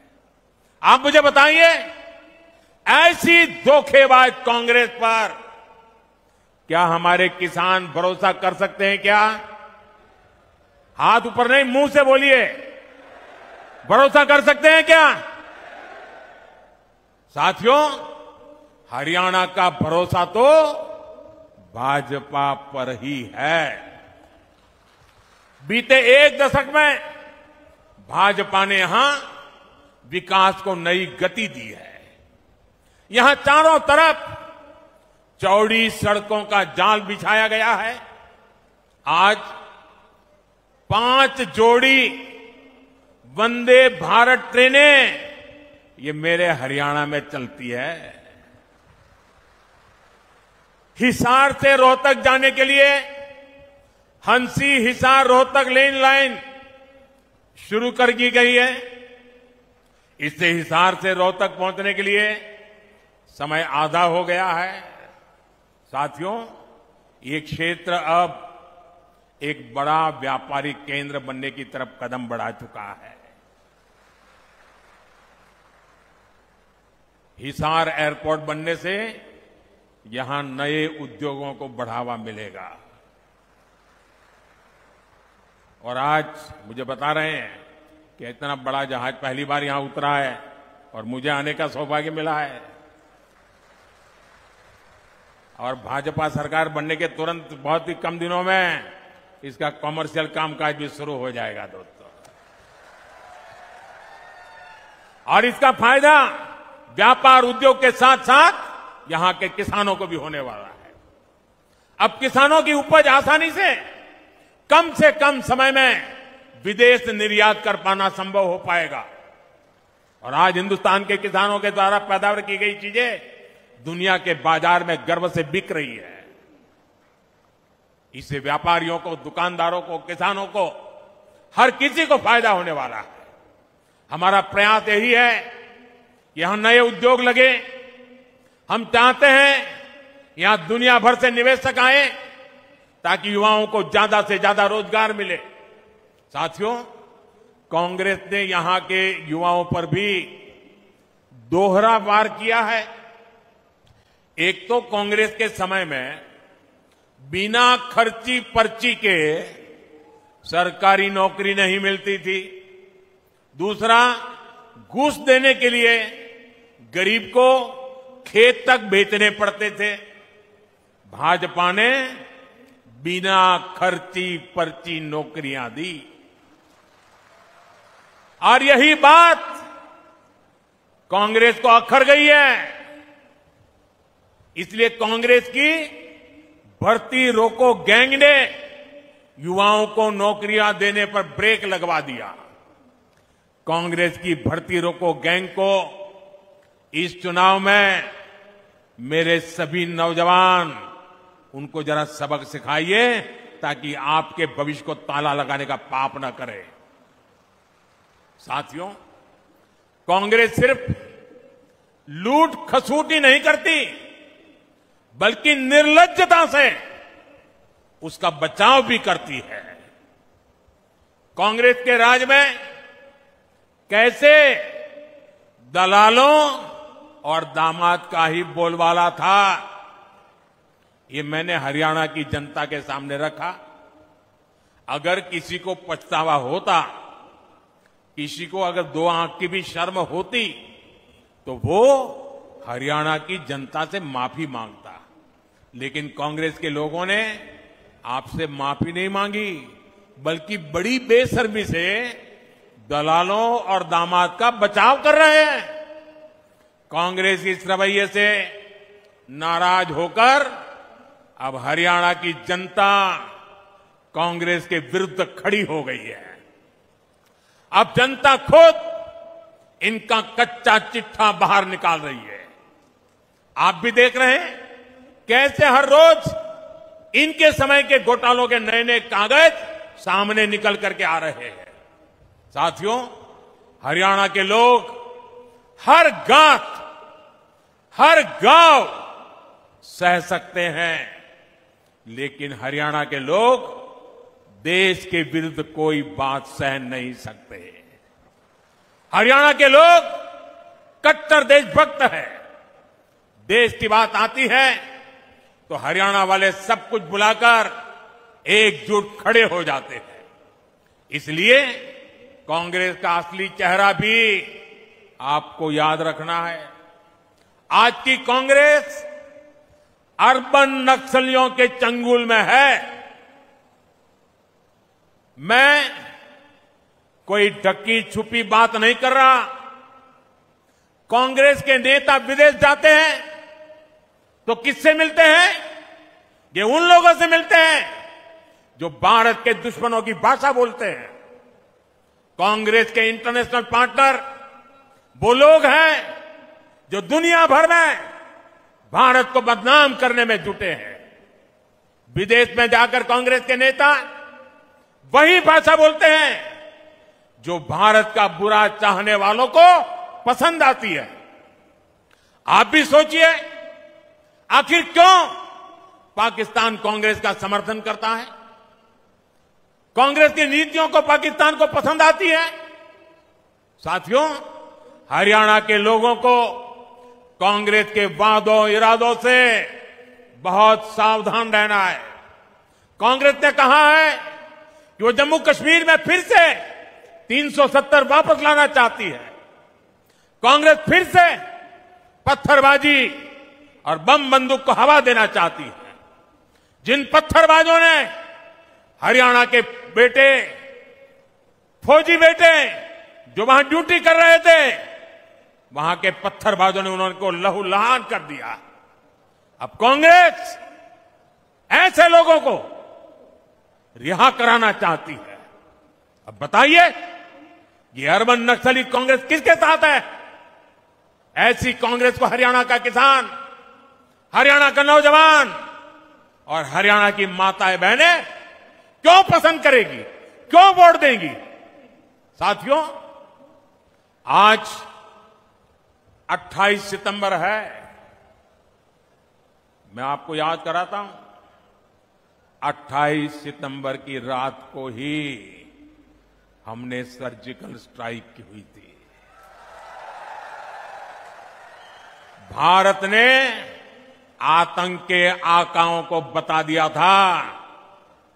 Speaker 6: आप मुझे बताइए, ऐसी धोखेबाज कांग्रेस पर क्या हमारे किसान भरोसा कर सकते हैं? क्या हाथ ऊपर नहीं, मुंह से बोलिए, भरोसा कर सकते हैं क्या? साथियों, हरियाणा का भरोसा तो भाजपा पर ही है। बीते एक दशक में भाजपा ने यहां विकास को नई गति दी है। यहां चारों तरफ चौड़ी सड़कों का जाल बिछाया गया है। आज 5 जोड़ी वंदे भारत ट्रेनें ये मेरे हरियाणा में चलती है। हिसार से रोहतक जाने के लिए हंसी हिसार रोहतक लेन लाइन शुरू कर दी गई है। इससे हिसार से रोहतक पहुंचने के लिए समय आधा हो गया है। साथियों, ये क्षेत्र अब एक बड़ा व्यापारिक केंद्र बनने की तरफ कदम बढ़ा चुका है। हिसार एयरपोर्ट बनने से यहां नए उद्योगों को बढ़ावा मिलेगा। और आज मुझे बता रहे हैं कि इतना बड़ा जहाज पहली बार यहां उतरा है और मुझे आने का सौभाग्य मिला है। और भाजपा सरकार बनने के तुरंत बहुत ही कम दिनों में इसका कॉमर्शियल कामकाज भी शुरू हो जाएगा दोस्तों। और इसका फायदा व्यापार उद्योग के साथ साथ यहां के किसानों को भी होने वाला है। अब किसानों की उपज आसानी से कम समय में विदेश निर्यात कर पाना संभव हो पाएगा। और आज हिंदुस्तान के किसानों के द्वारा पैदावार की गई चीजें दुनिया के बाजार में गर्व से बिक रही है। इससे व्यापारियों को, दुकानदारों को, किसानों को, हर किसी को फायदा होने वाला है। हमारा प्रयास यही है कि यहां नए उद्योग लगे। हम चाहते हैं यहां दुनिया भर से निवेशक आए ताकि युवाओं को ज्यादा से ज्यादा रोजगार मिले। साथियों, कांग्रेस ने यहां के युवाओं पर भी दोहरा वार किया है। एक तो कांग्रेस के समय में बिना खर्ची पर्ची के सरकारी नौकरी नहीं मिलती थी। दूसरा, घूस देने के लिए गरीब को खेत तक बेचने पड़ते थे। भाजपा ने बिना खर्ची पर्ची नौकरियां दी। और यही बात कांग्रेस को अखर गई है। इसलिए कांग्रेस की भर्ती रोको गैंग ने युवाओं को नौकरियां देने पर ब्रेक लगवा दिया। कांग्रेस की भर्ती रोको गैंग को इस चुनाव में मेरे सभी नौजवान उनको जरा सबक सिखाइए ताकि आपके भविष्य को ताला लगाने का पाप न करे। साथियों, कांग्रेस सिर्फ लूट खसूटी नहीं करती, बल्कि निर्लज्जता से उसका बचाव भी करती है। कांग्रेस के राज में कैसे दलालों और दामाद का ही बोलबाला था, ये मैंने हरियाणा की जनता के सामने रखा। अगर किसी को पछतावा होता, किसी को अगर दो आंख की भी शर्म होती, तो वो हरियाणा की जनता से माफी मांगता। लेकिन कांग्रेस के लोगों ने आपसे माफी नहीं मांगी, बल्कि बड़ी बेशर्मी से दलालों और दामाद का बचाव कर रहे हैं। कांग्रेस इस रवैये से नाराज होकर अब हरियाणा की जनता कांग्रेस के विरुद्ध खड़ी हो गई है। अब जनता खुद इनका कच्चा चिट्ठा बाहर निकाल रही है। आप भी देख रहे हैं कैसे हर रोज इनके समय के घोटालों के नए नए कागज सामने निकल करके आ रहे हैं। साथियों, हरियाणा के लोग हर गांठ, हर गांव सह सकते हैं, लेकिन हरियाणा के लोग देश के विरुद्ध कोई बात सह नहीं सकते। हरियाणा के लोग कट्टर देशभक्त हैं। देश की बात आती है तो हरियाणा वाले सब कुछ भुलाकर एकजुट खड़े हो जाते हैं। इसलिए कांग्रेस का असली चेहरा भी आपको याद रखना है। आज की कांग्रेस अर्बन नक्सलियों के चंगुल में है। मैं कोई ढकी छुपी बात नहीं कर रहा। कांग्रेस के नेता विदेश जाते हैं तो किससे मिलते हैं? ये उन लोगों से मिलते हैं जो भारत के दुश्मनों की भाषा बोलते हैं। कांग्रेस के इंटरनेशनल पार्टनर वो लोग हैं जो दुनिया भर में भारत को बदनाम करने में जुटे हैं। विदेश में जाकर कांग्रेस के नेता वही भाषा बोलते हैं जो भारत का बुरा चाहने वालों को पसंद आती है। आप भी सोचिए, आखिर क्यों पाकिस्तान कांग्रेस का समर्थन करता है? कांग्रेस की नीतियों को पाकिस्तान को पसंद आती है। साथियों, हरियाणा के लोगों को कांग्रेस के वादों इरादों से बहुत सावधान रहना है। कांग्रेस ने कहा है कि वो जम्मू कश्मीर में फिर से 370 वापस लाना चाहती है। कांग्रेस फिर से पत्थरबाजी और बम बंदूक को हवा देना चाहती है। जिन पत्थरबाजों ने हरियाणा के बेटे, फौजी बेटे जो वहां ड्यूटी कर रहे थे, वहां के पत्थरबाजों ने उनको लहूलुहान कर दिया। अब कांग्रेस ऐसे लोगों को रिहा कराना चाहती है। अब बताइए, ये अर्बन नक्सली कांग्रेस किसके साथ है? ऐसी कांग्रेस को हरियाणा का किसान, हरियाणा का नौजवान और हरियाणा की माताएं बहनें क्यों पसंद करेगी, क्यों वोट देंगी? साथियों, आज 28 सितंबर है। मैं आपको याद कराता हूं, 28 सितंबर की रात को ही हमने सर्जिकल स्ट्राइक की हुई थी। भारत ने आतंक के आकाओं को बता दिया था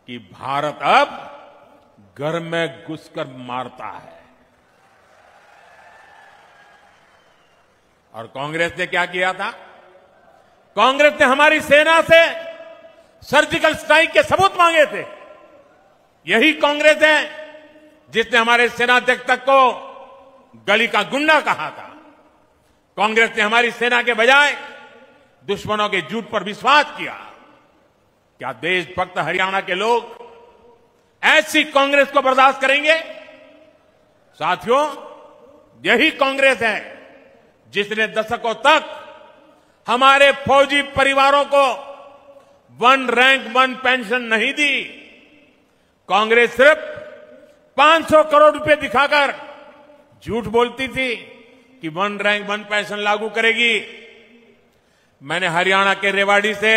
Speaker 6: कि भारत अब घर में घुसकर मारता है। और कांग्रेस ने क्या किया था? कांग्रेस ने हमारी सेना से सर्जिकल स्ट्राइक के सबूत मांगे थे। यही कांग्रेस है जिसने हमारे सेनाध्यक्ष तक को गली का गुंडा कहा था। कांग्रेस ने हमारी सेना के बजाय दुश्मनों के झूठ पर विश्वास किया। क्या देशभक्त हरियाणा के लोग ऐसी कांग्रेस को बर्दाश्त करेंगे? साथियों, यही कांग्रेस है जिसने दशकों तक हमारे फौजी परिवारों को वन रैंक वन पेंशन नहीं दी। कांग्रेस सिर्फ 500 करोड़ रुपए दिखाकर झूठ बोलती थी कि वन रैंक वन पेंशन लागू करेगी। मैंने हरियाणा के रेवाड़ी से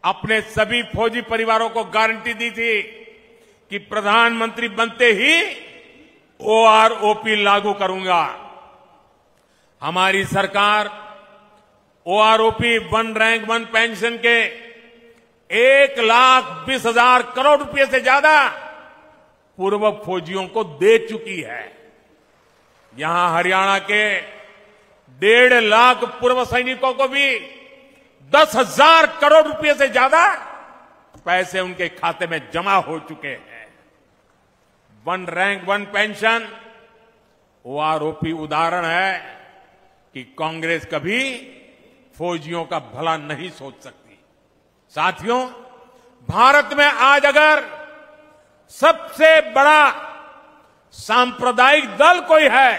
Speaker 6: अपने सभी फौजी परिवारों को गारंटी दी थी कि प्रधानमंत्री बनते ही ओआरओपी लागू करूंगा। हमारी सरकार OROP one rank one pension के 1,20,000 करोड़ रुपए से ज्यादा पूर्व फौजियों को दे चुकी है। यहां हरियाणा के 1.5 लाख पूर्व सैनिकों को भी 10,000 करोड़ रुपए से ज्यादा पैसे उनके खाते में जमा हो चुके हैं। One rank one pension OROP उदाहरण है कि कांग्रेस कभी फौजियों का भला नहीं सोच सकती। साथियों, भारत में आज अगर सबसे बड़ा सांप्रदायिक दल कोई है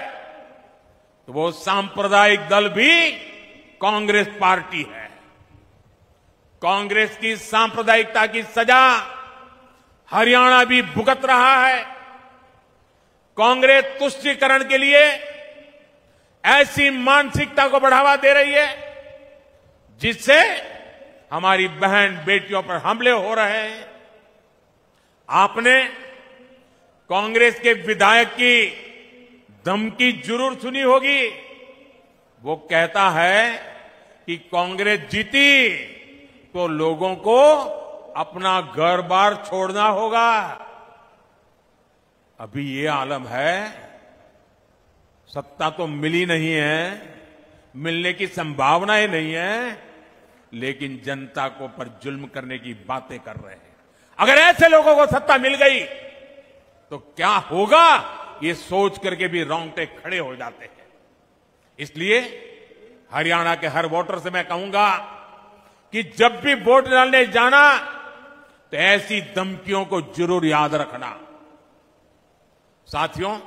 Speaker 6: तो वो सांप्रदायिक दल भी कांग्रेस पार्टी है। कांग्रेस की सांप्रदायिकता की सजा हरियाणा भी भुगत रहा है। कांग्रेस तुष्टीकरण के लिए ऐसी मानसिकता को बढ़ावा दे रही है जिससे हमारी बहन बेटियों पर हमले हो रहे हैं। आपने कांग्रेस के विधायक की धमकी जरूर सुनी होगी। वो कहता है कि कांग्रेस जीती तो लोगों को अपना घर बार छोड़ना होगा। अभी ये आलम है, सत्ता तो मिली नहीं है, मिलने की संभावनाएं नहीं है, लेकिन जनता को पर जुल्म करने की बातें कर रहे हैं। अगर ऐसे लोगों को सत्ता मिल गई तो क्या होगा, ये सोच करके भी रोंगटे खड़े हो जाते हैं। इसलिए हरियाणा के हर वोटर से मैं कहूंगा कि जब भी वोट डालने जाना तो ऐसी धमकियों को जरूर याद रखना। साथियों,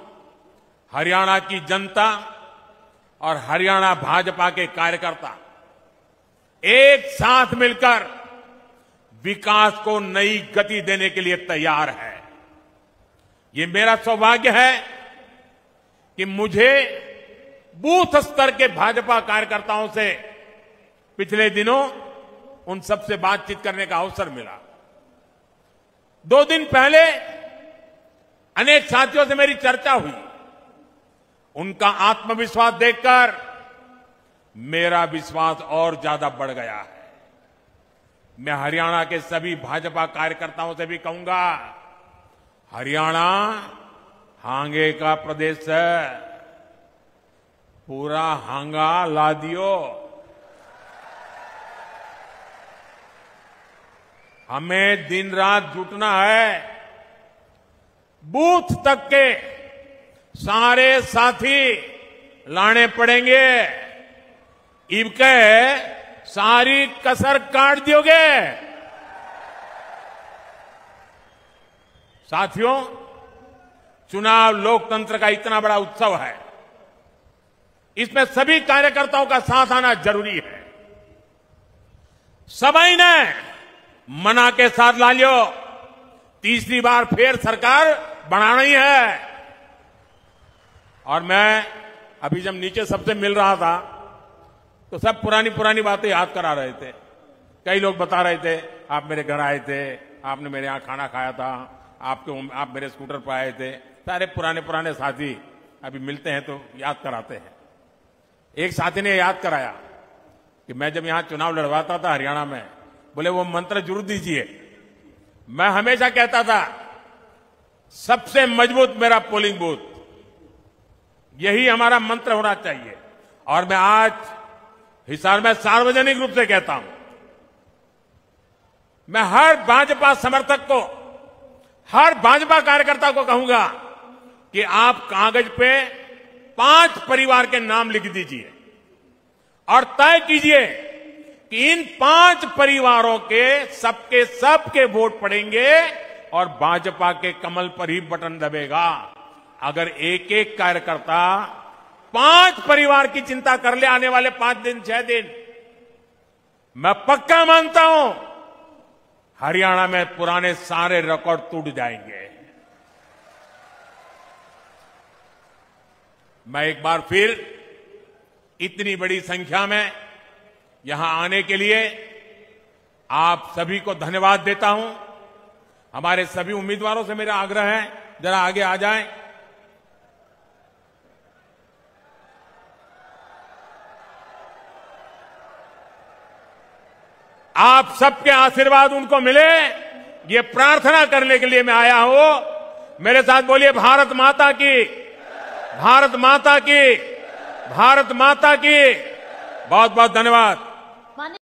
Speaker 6: हरियाणा की जनता और हरियाणा भाजपा के कार्यकर्ता एक साथ मिलकर विकास को नई गति देने के लिए तैयार है। ये मेरा सौभाग्य है कि मुझे बूथ स्तर के भाजपा कार्यकर्ताओं से पिछले दिनों उन सबसे बातचीत करने का अवसर मिला। 2 दिन पहले अनेक साथियों से मेरी चर्चा हुई। उनका आत्मविश्वास देखकर मेरा विश्वास और ज्यादा बढ़ गया है। मैं हरियाणा के सभी भाजपा कार्यकर्ताओं से भी कहूंगा, हरियाणा हांगे का प्रदेश है, पूरा हांगा ला दियो। हमें दिन रात जुटना है। बूथ तक के सारे साथी लाने पड़ेंगे। इबके सारी कसर काट दियोगे। साथियों, चुनाव लोकतंत्र का इतना बड़ा उत्सव है, इसमें सभी कार्यकर्ताओं का साथ आना जरूरी है। सभी ने मना के साथ ला लियो, तीसरी बार फिर सरकार बनानी है। और मैं अभी जब नीचे सबसे मिल रहा था तो सब पुरानी बातें याद करा रहे थे। कई लोग बता रहे थे, आप मेरे घर आए थे, आपने मेरे यहां खाना खाया था, आप मेरे स्कूटर पर आए थे। सारे पुराने साथी अभी मिलते हैं तो याद कराते हैं। एक साथी ने याद कराया कि मैं जब यहां चुनाव लड़वाता था हरियाणा में, बोले वो मंत्र जरूर दीजिए। मैं हमेशा कहता था सबसे मजबूत मेरा पोलिंग बूथ, यही हमारा मंत्र होना चाहिए। और मैं आज हिसार में सार्वजनिक रूप से कहता हूं, मैं हर भाजपा समर्थक को, हर भाजपा कार्यकर्ता को कहूंगा कि आप कागज पे 5 परिवार के नाम लिख दीजिए और तय कीजिए कि इन 5 परिवारों के सबके वोट पड़ेंगे और भाजपा के कमल पर ही बटन दबेगा। अगर एक एक कार्यकर्ता 5 परिवार की चिंता कर ले आने वाले 5 दिन 6 दिन, मैं पक्का मानता हूं हरियाणा में पुराने सारे रिकॉर्ड टूट जाएंगे। मैं एक बार फिर इतनी बड़ी संख्या में यहां आने के लिए आप सभी को धन्यवाद देता हूं। हमारे सभी उम्मीदवारों से मेरा आग्रह है, जरा आगे आ जाएं। आप सबके आशीर्वाद उनको मिले, ये प्रार्थना करने के लिए मैं आया हूं। मेरे साथ बोलिए भारत माता की, भारत माता की, भारत माता की। बहुत बहुत धन्यवाद।